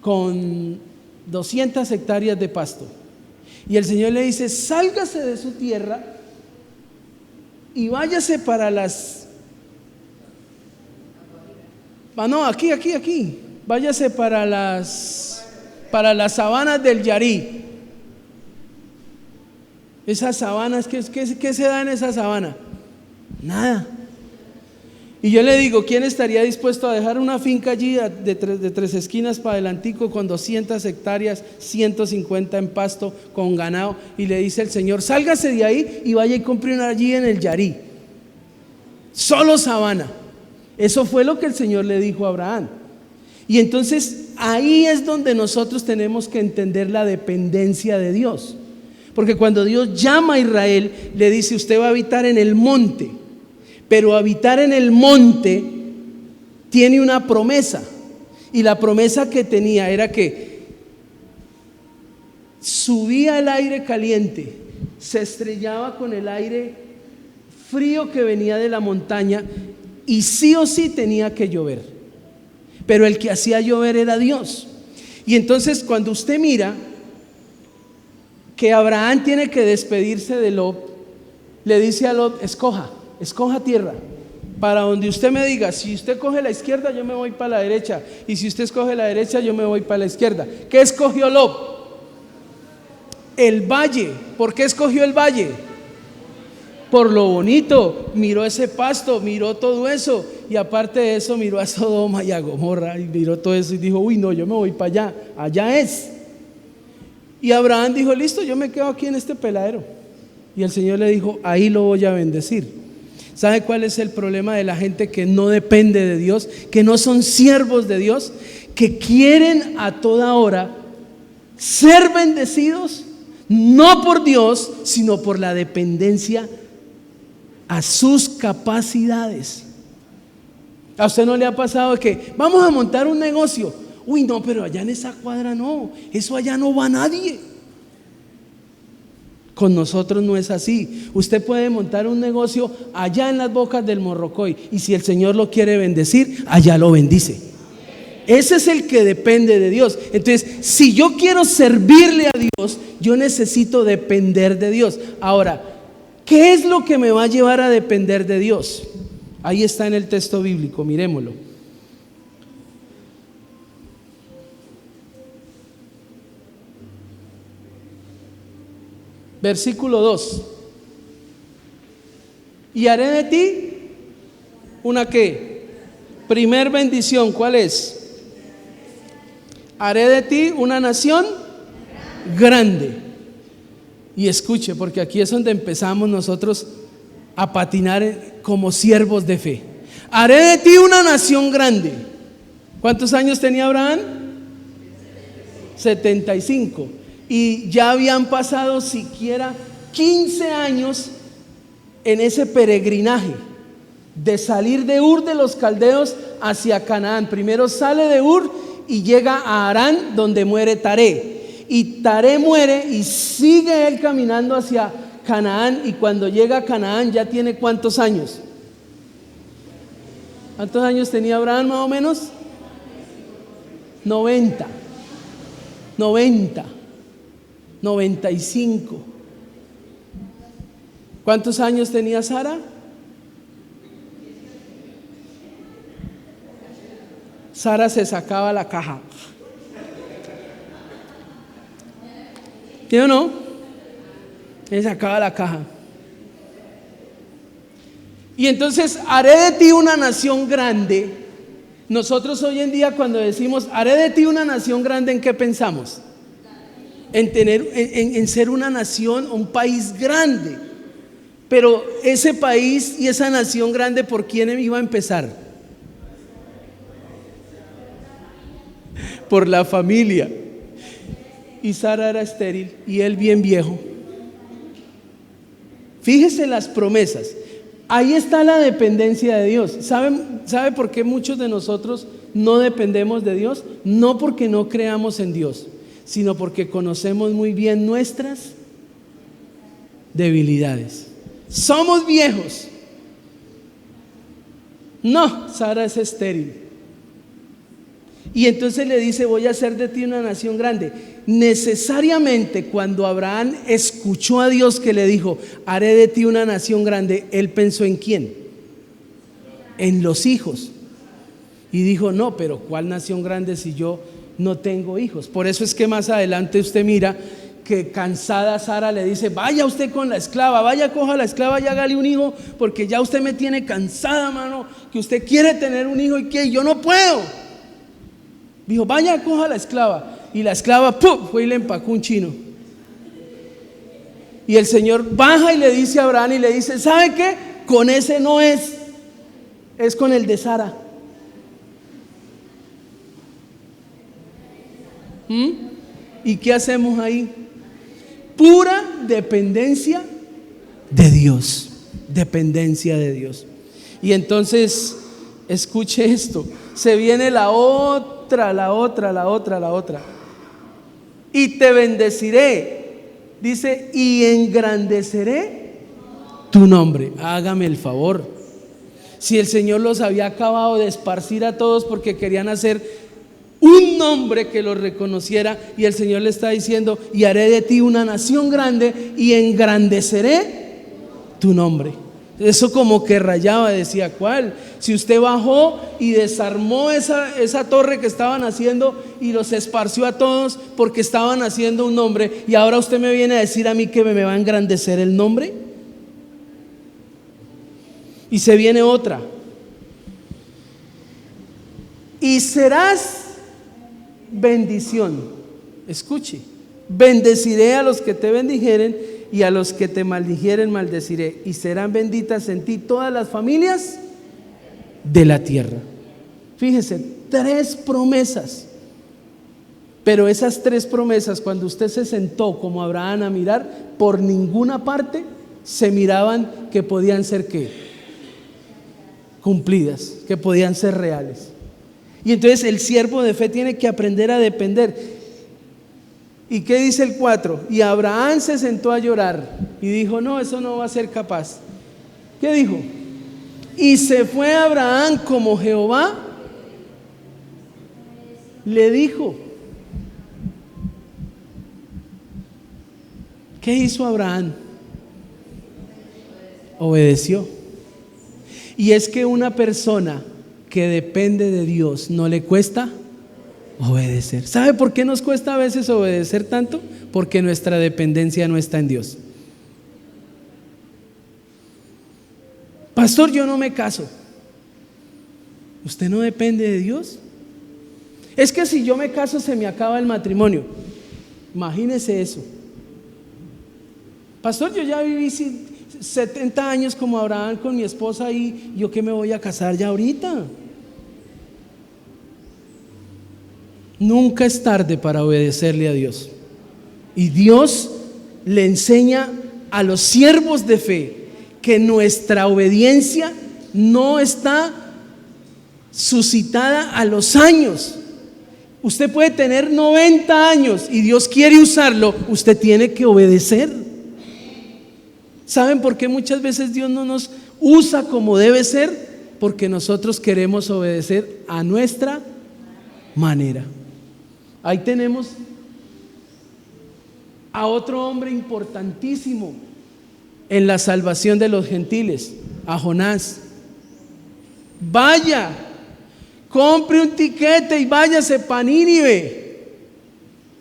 Speaker 1: con 200 hectáreas de pasto. Y el Señor le dice: sálgase de su tierra y váyase para las... aquí. Váyase para las sabanas del Yarí. Esas sabanas, ¿qué se da en esa sabana? Nada. Y yo le digo, ¿quién estaría dispuesto a dejar una finca allí de 3 esquinas para adelantico con 200 hectáreas, 150 en pasto, con ganado? Y le dice el Señor: sálgase de ahí y vaya y compre una allí en el Yarí. Solo sabana. Eso fue lo que el Señor le dijo a Abraham. Y entonces ahí es donde nosotros tenemos que entender la dependencia de Dios. Porque cuando Dios llama a Israel, le dice: usted va a habitar en el monte. Pero habitar en el monte tiene una promesa. Y la promesa que tenía era que subía el aire caliente, se estrellaba con el aire frío que venía de la montaña, y sí o sí tenía que llover. Pero el que hacía llover era Dios. Y entonces cuando usted mira que Abraham tiene que despedirse de Lot, le dice a Lot: escoja tierra, para donde usted me diga. Si usted coge la izquierda, yo me voy para la derecha, y si usted escoge la derecha, yo me voy para la izquierda. ¿Qué escogió Lot? El valle. ¿Por qué escogió el valle? Por lo bonito. Miró ese pasto, miró todo eso, y aparte de eso miró a Sodoma y a Gomorra, y miró todo eso y dijo: uy, no, yo me voy para allá es. Y Abraham dijo: listo, yo me quedo aquí en este peladero. Y el Señor le dijo: ahí lo voy a bendecir. ¿Sabe cuál es el problema de la gente que no depende de Dios, que no son siervos de Dios, que quieren a toda hora ser bendecidos, no por Dios, sino por la dependencia a sus capacidades? ¿A usted no le ha pasado que vamos a montar un negocio? Uy, no, pero allá en esa cuadra no, eso allá no va nadie. Con nosotros no es así. Usted puede montar un negocio allá en las Bocas del Morrocoy, y si el Señor lo quiere bendecir, allá lo bendice. Ese es el que depende de Dios. Entonces, si yo quiero servirle a Dios, yo necesito depender de Dios. Ahora, ¿qué es lo que me va a llevar a depender de Dios? Ahí está en el texto bíblico, miremoslo. Versículo 2. Y haré de ti una ¿qué? Primer bendición. ¿Cuál es? Haré de ti una nación grande. Y escuche, porque aquí es donde empezamos nosotros a patinar como siervos de fe. Haré de ti una nación grande. ¿Cuántos años tenía Abraham? 75. Y ya habían pasado siquiera 15 años en ese peregrinaje de salir de Ur de los Caldeos hacia Canaán. Primero sale de Ur y llega a Harán, donde muere Taré. Y Taré muere y sigue él caminando hacia Canaán. Y cuando llega a Canaán ya tiene ¿cuántos años? ¿Cuántos años tenía Abraham más o menos? 90, 95. ¿Cuántos años tenía Sara? Sara se sacaba la caja. ¿Sí o no? Él sacaba la caja. Y entonces, haré de ti una nación grande. Nosotros hoy en día cuando decimos, haré de ti una nación grande, ¿en qué pensamos? En ser una nación, un país grande. Pero ese país y esa nación grande, ¿por quién iba a empezar? Por la familia. Y Sara era estéril y él bien viejo. Fíjese las promesas. Ahí está la dependencia de Dios. ¿Sabe por qué muchos de nosotros no dependemos de Dios? No porque no creamos en Dios, sino porque conocemos muy bien nuestras debilidades. Somos viejos. No, Sara es estéril. Y entonces le dice, voy a hacer de ti una nación grande. Necesariamente cuando Abraham escuchó a Dios que le dijo, haré de ti una nación grande, él pensó ¿en quién? En los hijos. Y dijo, no, pero ¿cuál nación grande si yo no tengo hijos? Por eso es que más adelante usted mira que cansada Sara le dice, vaya usted con la esclava, vaya coja a la esclava y hágale un hijo, porque ya usted me tiene cansada, mano, que usted quiere tener un hijo y que yo no puedo. Dijo, vaya coja a la esclava. Y la esclava fue y le empacó un chino. Y el Señor baja y le dice a Abraham y le dice, ¿sabe qué? Con ese no es con el de Sara. ¿Y qué hacemos ahí? Pura dependencia de Dios. Dependencia de Dios. Y entonces, escuche esto. Se viene la otra. Y te bendeciré. Dice, y engrandeceré tu nombre. Hágame el favor. Si el Señor los había acabado de esparcir a todos porque querían hacer un nombre que los reconociera, y el Señor le está diciendo, y haré de ti una nación grande y engrandeceré tu nombre. Eso como que rayaba, decía, ¿cuál? Si usted bajó y desarmó esa torre que estaban haciendo y los esparció a todos porque estaban haciendo un nombre, y ahora usted me viene a decir a mí que me va a engrandecer el nombre. Y se viene otra. Y serás bendición. Escuche, bendeciré a los que te bendijeren y a los que te maldijeren maldeciré, y serán benditas en ti todas las familias de la tierra. Fíjese, 3 promesas. Pero esas 3 promesas, cuando usted se sentó como Abraham a mirar, por ninguna parte se miraban que podían ser ¿qué? Cumplidas, que podían ser reales. Y entonces el siervo de fe tiene que aprender a depender. ¿Y qué dice el 4? Y Abraham se sentó a llorar y dijo, no, eso no va a ser capaz. ¿Qué dijo? Y se fue Abraham como Jehová le dijo. ¿Qué hizo Abraham? Obedeció. Y es que una persona que depende de Dios no le cuesta obedecer. ¿Sabe por qué nos cuesta a veces obedecer tanto? Porque nuestra dependencia no está en Dios. Pastor, yo no me caso. ¿Usted no depende de Dios? Es que si yo me caso se me acaba el matrimonio. Imagínese eso. Pastor, yo ya viví 70 años como Abraham con mi esposa y yo que me voy a casar ya ahorita. Nunca es tarde para obedecerle a Dios. Y Dios le enseña a los siervos de fe que nuestra obediencia no está suscitada a los años. Usted puede tener 90 años y Dios quiere usarlo, usted tiene que obedecer. ¿Saben por qué muchas veces Dios no nos usa como debe ser? Porque nosotros queremos obedecer a nuestra manera. Ahí tenemos a otro hombre importantísimo en la salvación de los gentiles, a Jonás. Vaya, compre un tiquete y váyase para Nínive.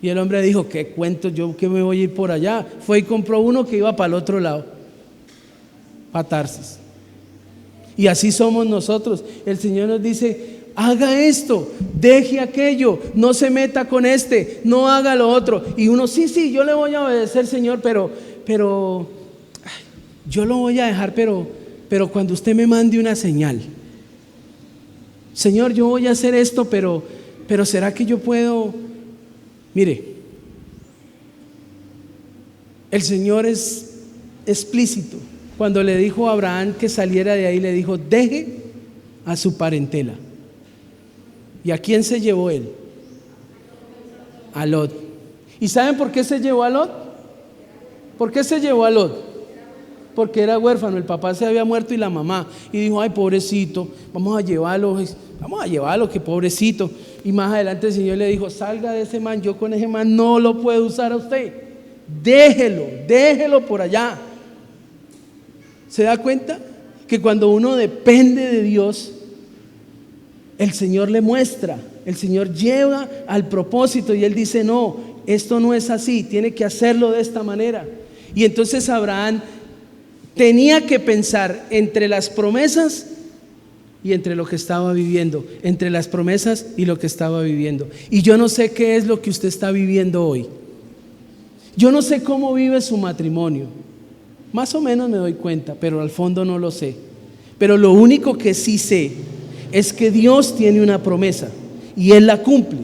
Speaker 1: Y el hombre dijo, ¿qué cuento? Yo que me voy a ir por allá. Fue y compró uno que iba para el otro lado, para Tarsis. Y así somos nosotros. El Señor nos dice, haga esto, deje aquello, no se meta con este, no haga lo otro. Y uno, sí, yo le voy a obedecer, Señor, pero yo lo voy a dejar, pero cuando usted me mande una señal. Señor, yo voy a hacer esto, pero ¿será que yo puedo? Mire, el Señor es explícito. Cuando le dijo a Abraham que saliera de ahí, le dijo, deje a su parentela. ¿Y a quién se llevó él? A Lot. ¿Y saben por qué se llevó a Lot? ¿Por qué se llevó a Lot? Porque era huérfano, el papá se había muerto y la mamá. Y dijo, ay, pobrecito, vamos a llevarlo, que pobrecito. Y más adelante el Señor le dijo, salga de ese man, yo con ese man no lo puedo usar a usted. Déjelo por allá. ¿Se da cuenta? Que cuando uno depende de Dios, el Señor le muestra, el Señor lleva al propósito y Él dice, no, esto no es así, tiene que hacerlo de esta manera. Y entonces Abraham tenía que pensar entre las promesas y entre lo que estaba viviendo, entre las promesas y lo que estaba viviendo. Y yo no sé qué es lo que usted está viviendo hoy. Yo no sé cómo vive su matrimonio. Más o menos me doy cuenta, pero al fondo no lo sé. Pero lo único que sí sé es que Dios tiene una promesa y Él la cumple.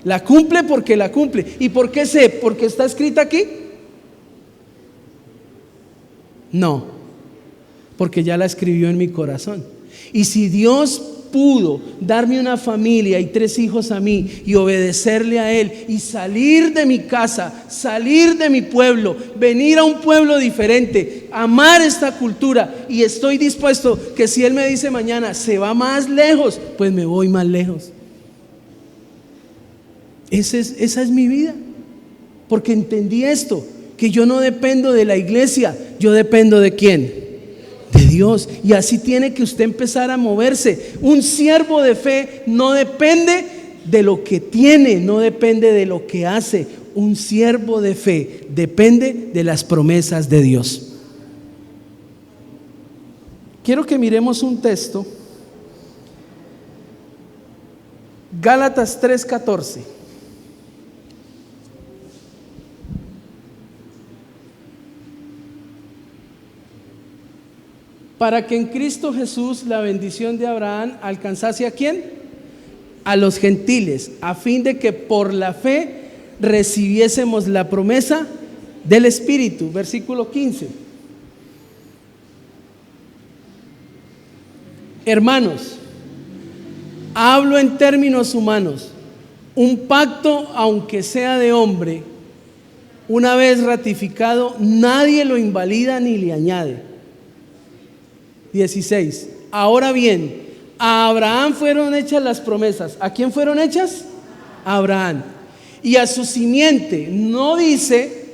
Speaker 1: La cumple porque la cumple. ¿Y por qué sé? ¿Porque está escrita aquí? No, porque ya la escribió en mi corazón. Y si Dios pudo darme una familia y 3 hijos a mí y obedecerle a Él y salir de mi casa, salir de mi pueblo, venir a un pueblo diferente, amar esta cultura, y estoy dispuesto que si Él me dice mañana se va más lejos, pues me voy más lejos. Esa es mi vida, porque entendí esto, que yo no dependo de la iglesia, yo dependo ¿de quién? De Dios. Y así tiene que usted empezar a moverse. Un siervo de fe no depende de lo que tiene, no depende de lo que hace. Un siervo de fe depende de las promesas de Dios. Quiero que miremos un texto, Gálatas 3:14. Para que en Cristo Jesús la bendición de Abraham alcanzase ¿a quién? A los gentiles, a fin de que por la fe recibiésemos la promesa del Espíritu. Versículo 15. Hermanos, hablo en términos humanos. Un pacto, aunque sea de hombre, una vez ratificado, nadie lo invalida ni le añade. 16. Ahora bien, a Abraham fueron hechas las promesas. ¿A quién fueron hechas? A Abraham. Y a su simiente, no dice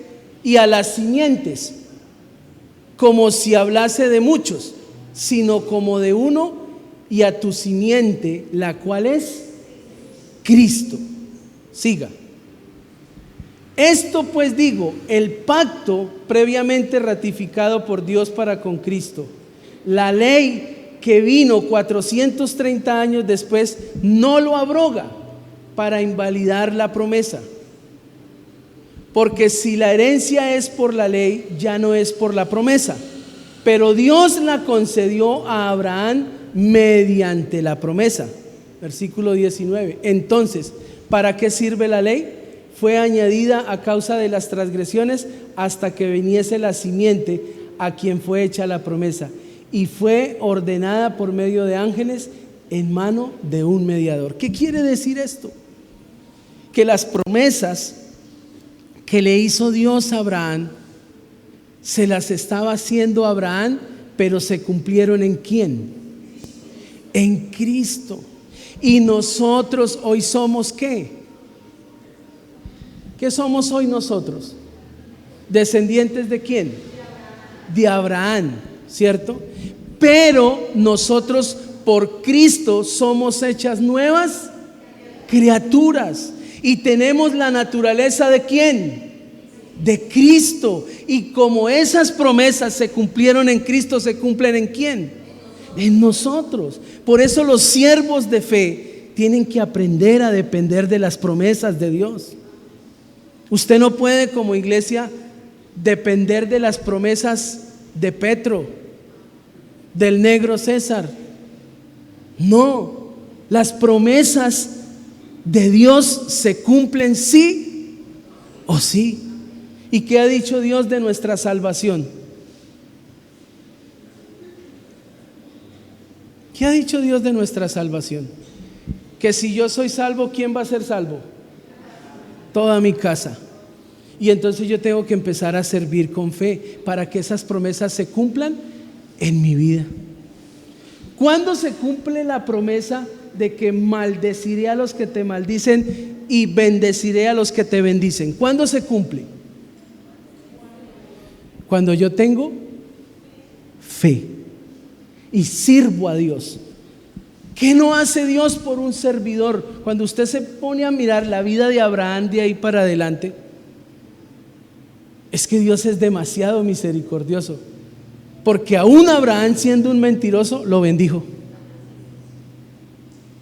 Speaker 1: y a las simientes, como si hablase de muchos, sino como de uno, y a tu simiente, la cual es Cristo. Siga. Esto pues digo, el pacto previamente ratificado por Dios para con Cristo, la ley que vino 430 años después, no lo abroga para invalidar la promesa. Porque si la herencia es por la ley, ya no es por la promesa. Pero Dios la concedió a Abraham mediante la promesa. Versículo 19. Entonces, ¿para qué sirve la ley? Fue añadida a causa de las transgresiones hasta que viniese la simiente a quien fue hecha la promesa. Y fue ordenada por medio de ángeles en mano de un mediador. ¿Qué quiere decir esto? Que las promesas que le hizo Dios a Abraham, se las estaba haciendo a Abraham, pero se cumplieron ¿en quién? En Cristo. Y nosotros hoy somos ¿qué? ¿Qué somos hoy nosotros? ¿Descendientes de quién? De Abraham, ¿cierto? Pero nosotros por Cristo somos hechas nuevas criaturas. Y tenemos la naturaleza ¿de quién? De Cristo. Y como esas promesas se cumplieron en Cristo, ¿se cumplen en quién? En nosotros. Por eso los siervos de fe tienen que aprender a depender de las promesas de Dios. Usted no puede como iglesia depender de las promesas de Petro, del negro César. No, las promesas de Dios se cumplen sí o sí. ¿Y qué ha dicho Dios de nuestra salvación? ¿Qué ha dicho Dios de nuestra salvación? Que si yo soy salvo, ¿quién va a ser salvo? Toda mi casa. Y entonces yo tengo que empezar a servir con fe para que esas promesas se cumplan en mi vida. ¿Cuándo se cumple la promesa de que maldeciré a los que te maldicen y bendeciré a los que te bendicen? ¿Cuándo se cumple? Cuando yo tengo fe y sirvo a Dios. ¿Qué no hace Dios por un servidor? Cuando usted se pone a mirar la vida de Abraham de ahí para adelante, es que Dios es demasiado misericordioso, porque aún Abraham, siendo un mentiroso, lo bendijo.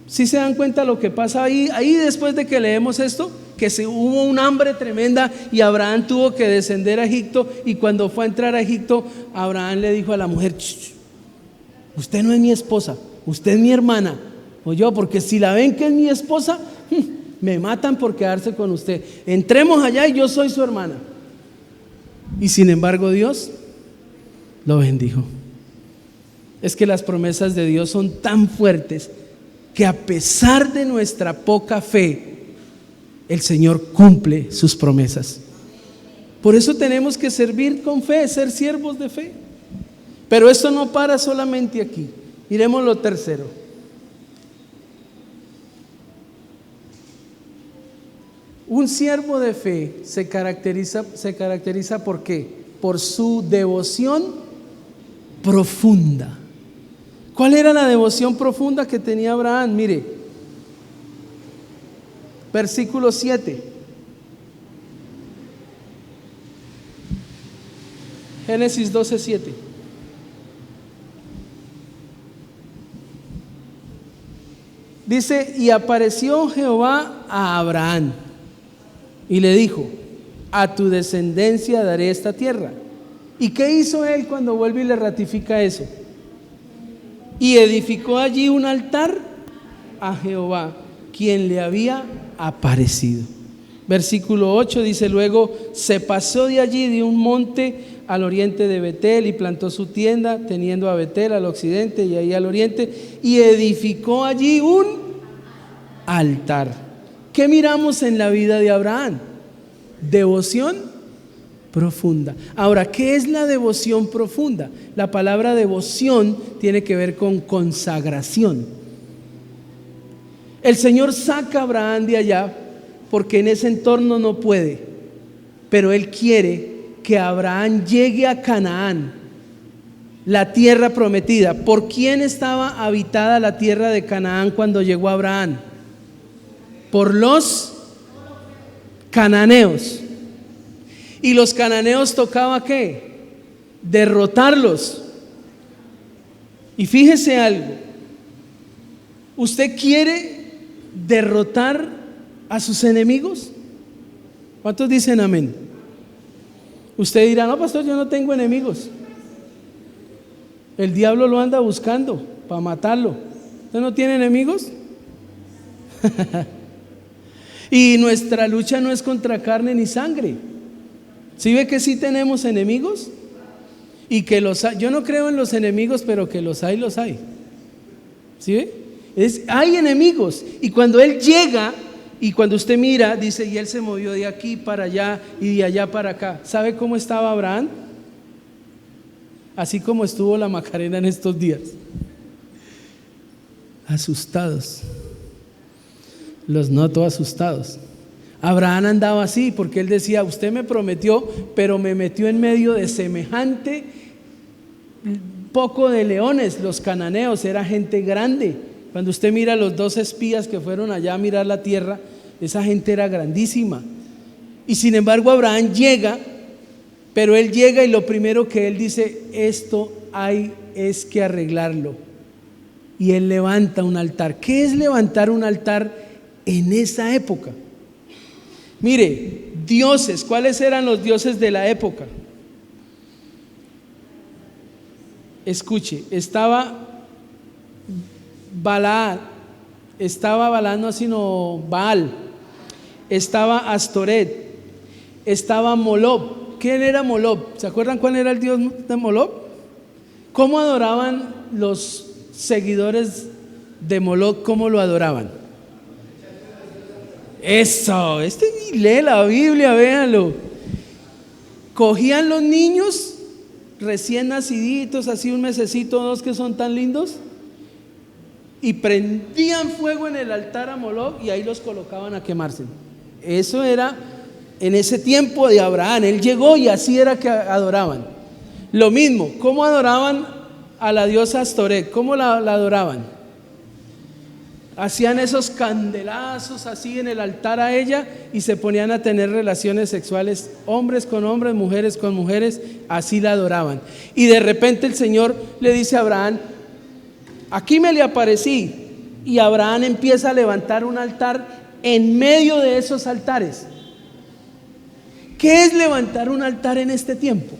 Speaker 1: ¿Sí se dan cuenta lo que pasa ahí? Ahí después de que leemos esto, que hubo un hambre tremenda y Abraham tuvo que descender a Egipto, y cuando fue a entrar a Egipto, Abraham le dijo a la mujer: usted no es mi esposa, usted es mi hermana, o yo, porque si la ven que es mi esposa, me matan por quedarse con usted. Entremos allá y yo soy su hermana. Y sin embargo Dios lo bendijo. Es que las promesas de Dios son tan fuertes que a pesar de nuestra poca fe, el Señor cumple sus promesas. Por eso tenemos que servir con fe, ser siervos de fe. Pero esto no para solamente aquí. Miremos lo tercero. Un siervo de fe se caracteriza ¿por qué? Por su devoción profunda. ¿Cuál era la devoción profunda que tenía Abraham? Mire, versículo 7. Génesis 12:7. Dice: y apareció Jehová a Abraham y le dijo: a tu descendencia daré esta tierra. ¿Y qué hizo él cuando vuelve y le ratifica eso? Y edificó allí un altar a Jehová, quien le había aparecido. Versículo 8 dice: luego se pasó de allí de un monte al oriente de Betel y plantó su tienda, teniendo a Betel al occidente y ahí al oriente, y edificó allí un altar. ¿Qué miramos en la vida de Abraham? Devoción profunda. Ahora, ¿qué es la devoción profunda? La palabra devoción tiene que ver con consagración. El Señor saca a Abraham de allá porque en ese entorno no puede, pero Él quiere que Abraham llegue a Canaán, la tierra prometida. ¿Por quién estaba habitada la tierra de Canaán cuando llegó Abraham? Por los cananeos. Y los cananeos tocaba ¿qué? Derrotarlos. Y fíjese algo: ¿usted quiere derrotar a sus enemigos? ¿Cuántos dicen amén? Usted dirá: no, pastor, yo no tengo enemigos. El diablo lo anda buscando para matarlo. ¿Usted no tiene enemigos? Y nuestra lucha no es contra carne ni sangre. ¿Sí ve que sí tenemos enemigos? Y que los hay. Yo no creo en los enemigos, pero que los hay, los hay. ¿Sí ve? Hay enemigos. Y cuando Él llega, y cuando usted mira, dice: y Él se movió de aquí para allá y de allá para acá. ¿Sabe cómo estaba Abraham? Así como estuvo la Macarena en estos días. Asustados. Los noto asustados. Abraham andaba así porque él decía: usted me prometió, pero me metió en medio de semejante poco de leones. Los cananeos era gente grande. Cuando usted mira los 2 espías que fueron allá a mirar la tierra, esa gente era grandísima. Y sin embargo Abraham llega, pero él llega y lo primero que él dice, esto es que arreglarlo. Y él levanta un altar. ¿Qué es levantar un altar en esa época? Mire, dioses, ¿cuáles eran los dioses de la época? Escuche, estaba Baal, no sino Baal, estaba Astoret, estaba Molob. ¿Quién era Molob? ¿Se acuerdan cuál era el dios de Molob? ¿Cómo adoraban los seguidores de Molob? ¿Cómo lo adoraban? Eso, lee la Biblia, véanlo. Cogían los niños recién naciditos, así un mesecito, dos, que son tan lindos, y prendían fuego en el altar a Moloc y ahí los colocaban a quemarse. Eso era en ese tiempo de Abraham. Él llegó y así era que adoraban. Lo mismo, ¿cómo adoraban a la diosa Astoret? ¿Cómo la adoraban? Hacían esos candelazos así en el altar a ella y se ponían a tener relaciones sexuales, hombres con hombres, mujeres con mujeres, así la adoraban. Y de repente el Señor le dice a Abraham, aquí me le aparecí, y Abraham empieza a levantar un altar en medio de esos altares. ¿Qué es levantar un altar en este tiempo?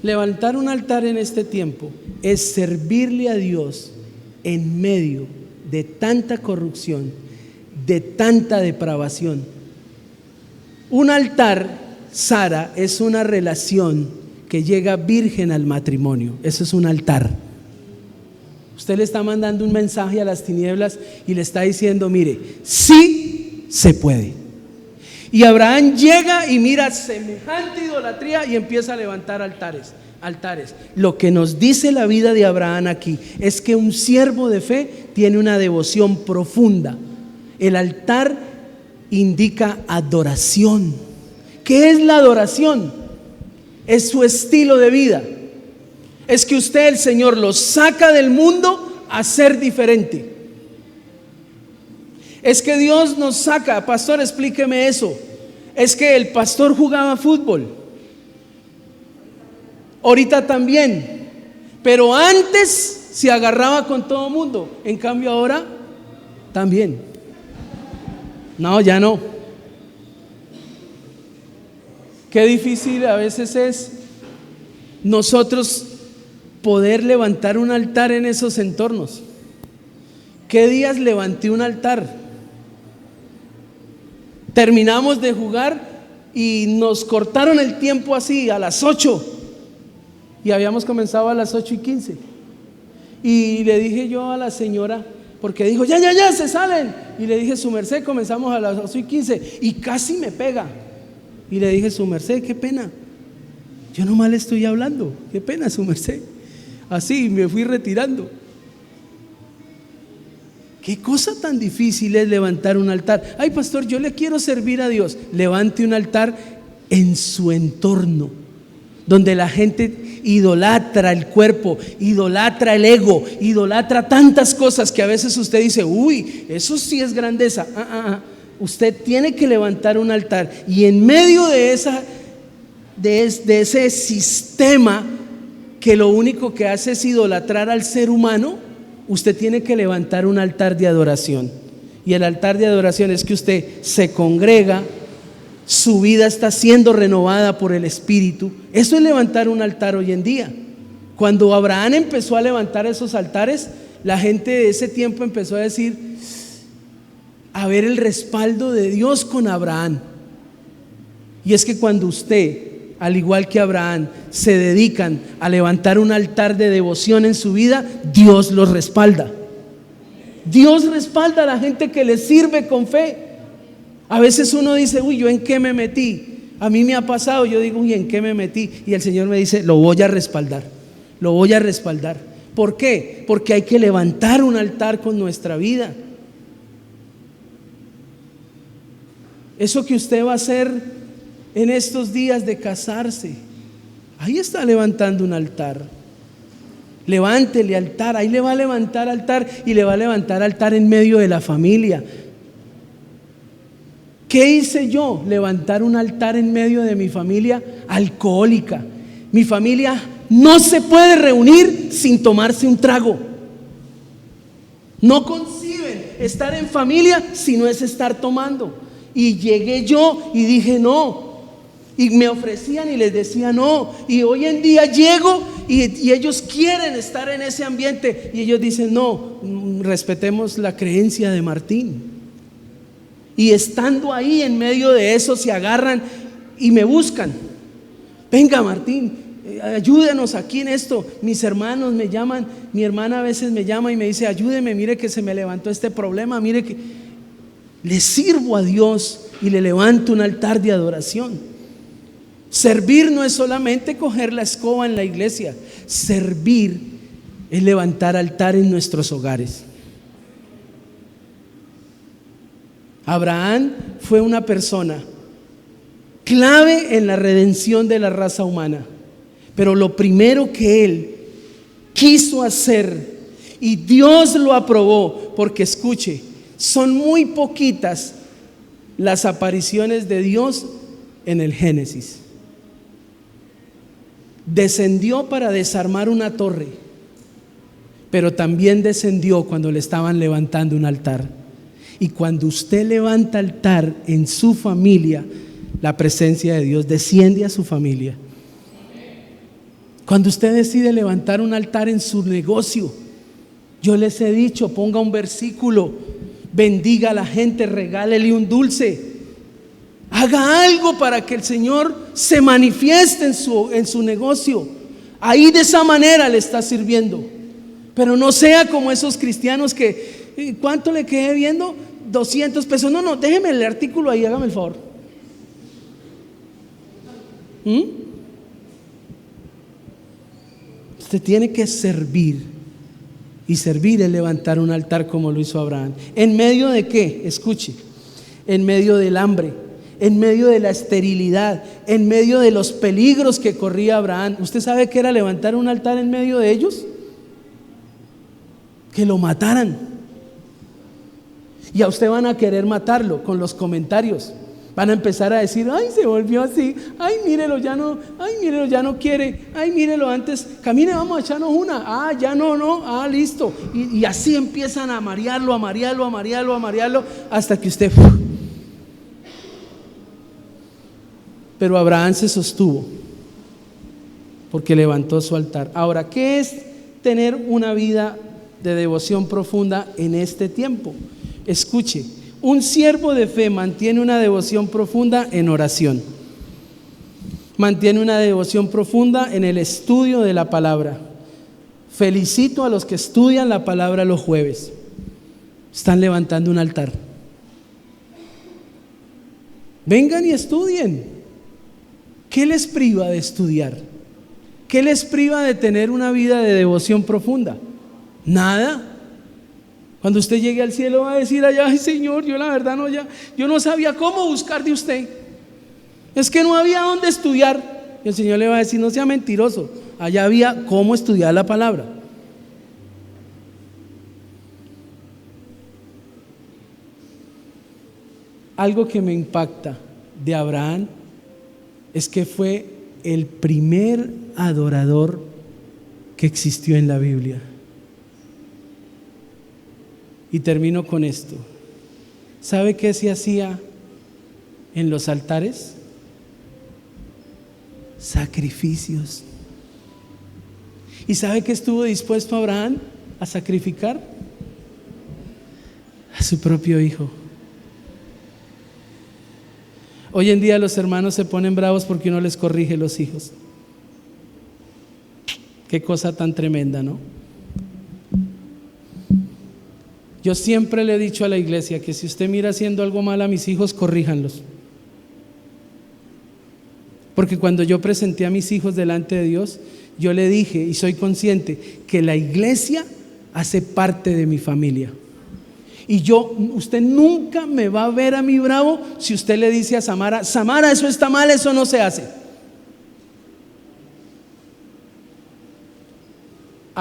Speaker 1: Levantar un altar en este tiempo es servirle a Dios en medio de tanta corrupción, de tanta depravación. Un altar, Sara, es una relación que llega virgen al matrimonio. Eso es un altar. Usted le está mandando un mensaje a las tinieblas y le está diciendo, mire, sí se puede. Y Abraham llega y mira semejante idolatría y empieza a levantar altares. Lo que nos dice la vida de Abraham aquí es que un siervo de fe tiene una devoción profunda. El altar indica adoración. ¿Qué es la adoración? Es su estilo de vida. Es que usted, el Señor, lo saca del mundo a ser diferente. Es que Dios nos saca, pastor, explíqueme eso. Es que el pastor jugaba fútbol, ahorita también, pero antes se agarraba con todo mundo, en cambio ahora también. No, ya no. Qué difícil a veces es nosotros poder levantar un altar en esos entornos. ¿Qué días levanté un altar? Terminamos de jugar y nos cortaron el tiempo así a las 8 y habíamos comenzado a las 8:15 y le dije yo a la señora, porque dijo ya se salen, y le dije, su merced, comenzamos a las 8:15 y casi me pega, y le dije, su merced, qué pena, yo nomás le estoy hablando, qué pena, su merced. Así me fui retirando. Qué cosa tan difícil es levantar un altar. Ay, pastor, yo le quiero servir a Dios. Levante un altar en su entorno, donde la gente idolatra el cuerpo, idolatra el ego, idolatra tantas cosas que a veces usted dice, uy, eso sí es grandeza. Usted tiene que levantar un altar, y en medio de ese sistema que lo único que hace es idolatrar al ser humano, usted tiene que levantar un altar de adoración. Y el altar de adoración es que usted se congrega, su vida está siendo renovada por el Espíritu. Eso es levantar un altar hoy en día. Cuando Abraham empezó a levantar esos altares, la gente de ese tiempo empezó a decir, a ver el respaldo de Dios con Abraham. Y es que cuando usted, al igual que Abraham, se dedican a levantar un altar de devoción en su vida, Dios los respalda. Dios respalda a la gente que le sirve con fe. A veces uno dice, uy, ¿yo en qué me metí? A mí me ha pasado, yo digo, uy, ¿en qué me metí? Y el Señor me dice, lo voy a respaldar, lo voy a respaldar. ¿Por qué? Porque hay que levantar un altar con nuestra vida. Eso que usted va a hacer en estos días de casarse, ahí está levantando un altar. Levántele altar, ahí le va a levantar altar y le va a levantar altar en medio de la familia. ¿Qué hice yo? Levantar un altar en medio de mi familia alcohólica. Mi familia no se puede reunir sin tomarse un trago. No conciben estar en familia si no es estar tomando. Y llegué yo y dije no. Y me ofrecían y les decía no. Y hoy en día llego y ellos quieren estar en ese ambiente. Y ellos dicen no, respetemos la creencia de Martín. Y estando ahí en medio de eso se agarran y me buscan. Venga Martín, ayúdenos aquí en esto. Mis hermanos me llaman, mi hermana a veces me llama y me dice ayúdeme, mire que se me levantó este problema, mire que le sirvo a Dios y le levanto un altar de adoración. Servir no es solamente coger la escoba en la iglesia, servir es levantar altar en nuestros hogares. Abraham fue una persona clave en la redención de la raza humana, pero lo primero que él quiso hacer, y Dios lo aprobó, porque escuche, son muy poquitas las apariciones de Dios en el Génesis. Descendió para desarmar una torre, pero también descendió cuando le estaban levantando un altar. Y cuando usted levanta altar en su familia, la presencia de Dios desciende a su familia. Cuando usted decide levantar un altar en su negocio, yo les he dicho, ponga un versículo, bendiga a la gente, regálele un dulce, haga algo para que el Señor se manifieste en su negocio. Ahí de esa manera le está sirviendo. Pero no sea como esos cristianos que, ¿cuánto le quedé viendo? 200 pesos. No, déjeme el artículo ahí, hágame el favor. Usted tiene que servir. Y servir es levantar un altar como lo hizo Abraham. ¿En medio de qué? Escuche. En medio del hambre, en medio de la esterilidad, en medio de los peligros que corría Abraham. ¿Usted sabe qué era levantar un altar en medio de ellos? Que lo mataran. Y a usted van a querer matarlo con los comentarios. Van a empezar a decir, ay, se volvió así, ay, mírelo, ya no quiere, ay, mírelo, antes, camine, vamos a echarnos una, ah, ya no, listo. Y así empiezan a marearlo, hasta que usted... Pero Abraham se sostuvo porque levantó su altar. Ahora, ¿qué es tener una vida de devoción profunda en este tiempo? Escuche, un siervo de fe mantiene una devoción profunda en oración, mantiene una devoción profunda en el estudio de la palabra. Felicito a los que estudian la palabra los jueves, están levantando un altar. Vengan y estudien. ¿Qué les priva de estudiar? ¿Qué les priva de tener una vida de devoción profunda? Nada. Cuando usted llegue al cielo va a decir allá, ay Señor, yo la verdad yo no sabía cómo buscar de usted. Es que no había dónde estudiar. Y el Señor le va a decir, no sea mentiroso, allá había cómo estudiar la palabra. Algo que me impacta de Abraham es que fue el primer adorador que existió en la Biblia. Y termino con esto. ¿Sabe qué se hacía en los altares? Sacrificios. ¿Y sabe qué estuvo dispuesto Abraham a sacrificar? A su propio hijo. Hoy en día los hermanos se ponen bravos porque uno les corrige los hijos. Qué cosa tan tremenda, ¿no? Yo siempre le he dicho a la iglesia que si usted mira haciendo algo mal a mis hijos, corríjanlos. Porque cuando yo presenté a mis hijos delante de Dios, yo le dije, y soy consciente, que la iglesia hace parte de mi familia. Y usted nunca me va a ver a mí bravo si usted le dice a Samara, Samara, eso está mal, eso no se hace.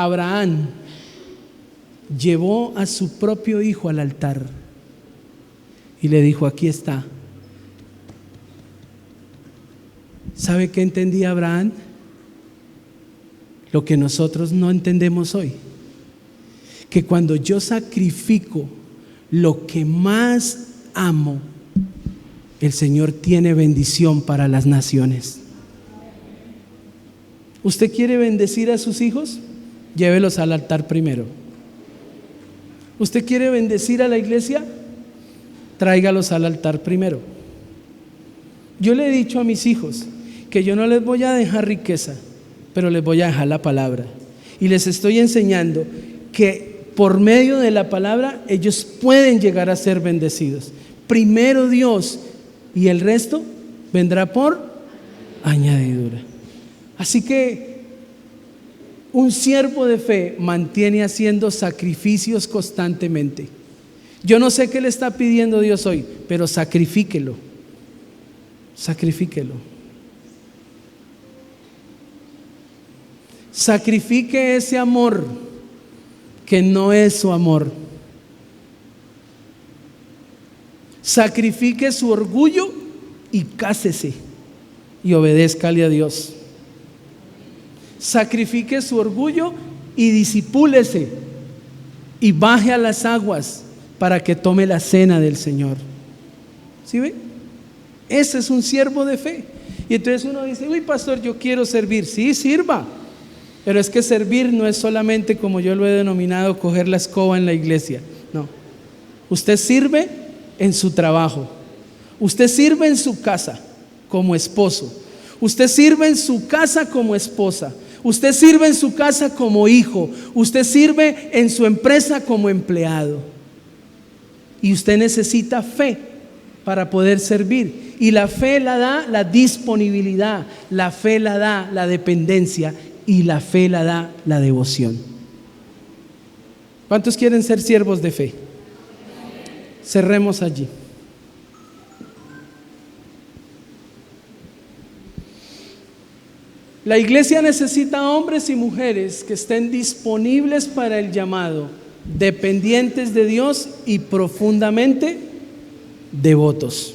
Speaker 1: Abraham llevó a su propio hijo al altar y le dijo: aquí está. ¿Sabe qué entendía Abraham? Lo que nosotros no entendemos hoy, que cuando yo sacrifico lo que más amo, el Señor tiene bendición para las naciones. ¿Usted quiere bendecir a sus hijos? Llévelos al altar primero. ¿Usted quiere bendecir a la iglesia? Tráigalos al altar primero. Yo le he dicho a mis hijos que yo no les voy a dejar riqueza, pero les voy a dejar la palabra. Y les estoy enseñando que por medio de la palabra ellos pueden llegar a ser bendecidos. Primero Dios, y el resto vendrá por añadidura. Así que un siervo de fe mantiene haciendo sacrificios constantemente. Yo no sé qué le está pidiendo Dios hoy, pero sacrifíquelo. Sacrifíquelo. Sacrifique ese amor que no es su amor. Sacrifique su orgullo y cásese y obedézcale a Dios. Sacrifique su orgullo y disipúlese y baje a las aguas para que tome la cena del Señor. ¿Sí ve? Ese es un siervo de fe. Y entonces uno dice: uy, pastor, yo quiero servir. Sí, sirva. Pero es que servir no es solamente, como yo lo he denominado, coger la escoba en la iglesia. No. Usted sirve en su trabajo. Usted sirve en su casa como esposo. Usted sirve en su casa como esposa. Usted sirve en su casa como hijo. Usted sirve en su empresa como empleado. Y usted necesita fe para poder servir. Y la fe la da la disponibilidad. La fe la da la dependencia. Y la fe la da la devoción. ¿Cuántos quieren ser siervos de fe? Cerremos allí. La iglesia necesita hombres y mujeres que estén disponibles para el llamado, dependientes de Dios y profundamente devotos.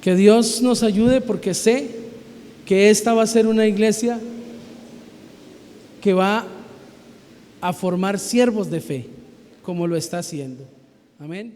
Speaker 1: Que Dios nos ayude, porque sé que esta va a ser una iglesia que va a formar siervos de fe, como lo está haciendo. Amén.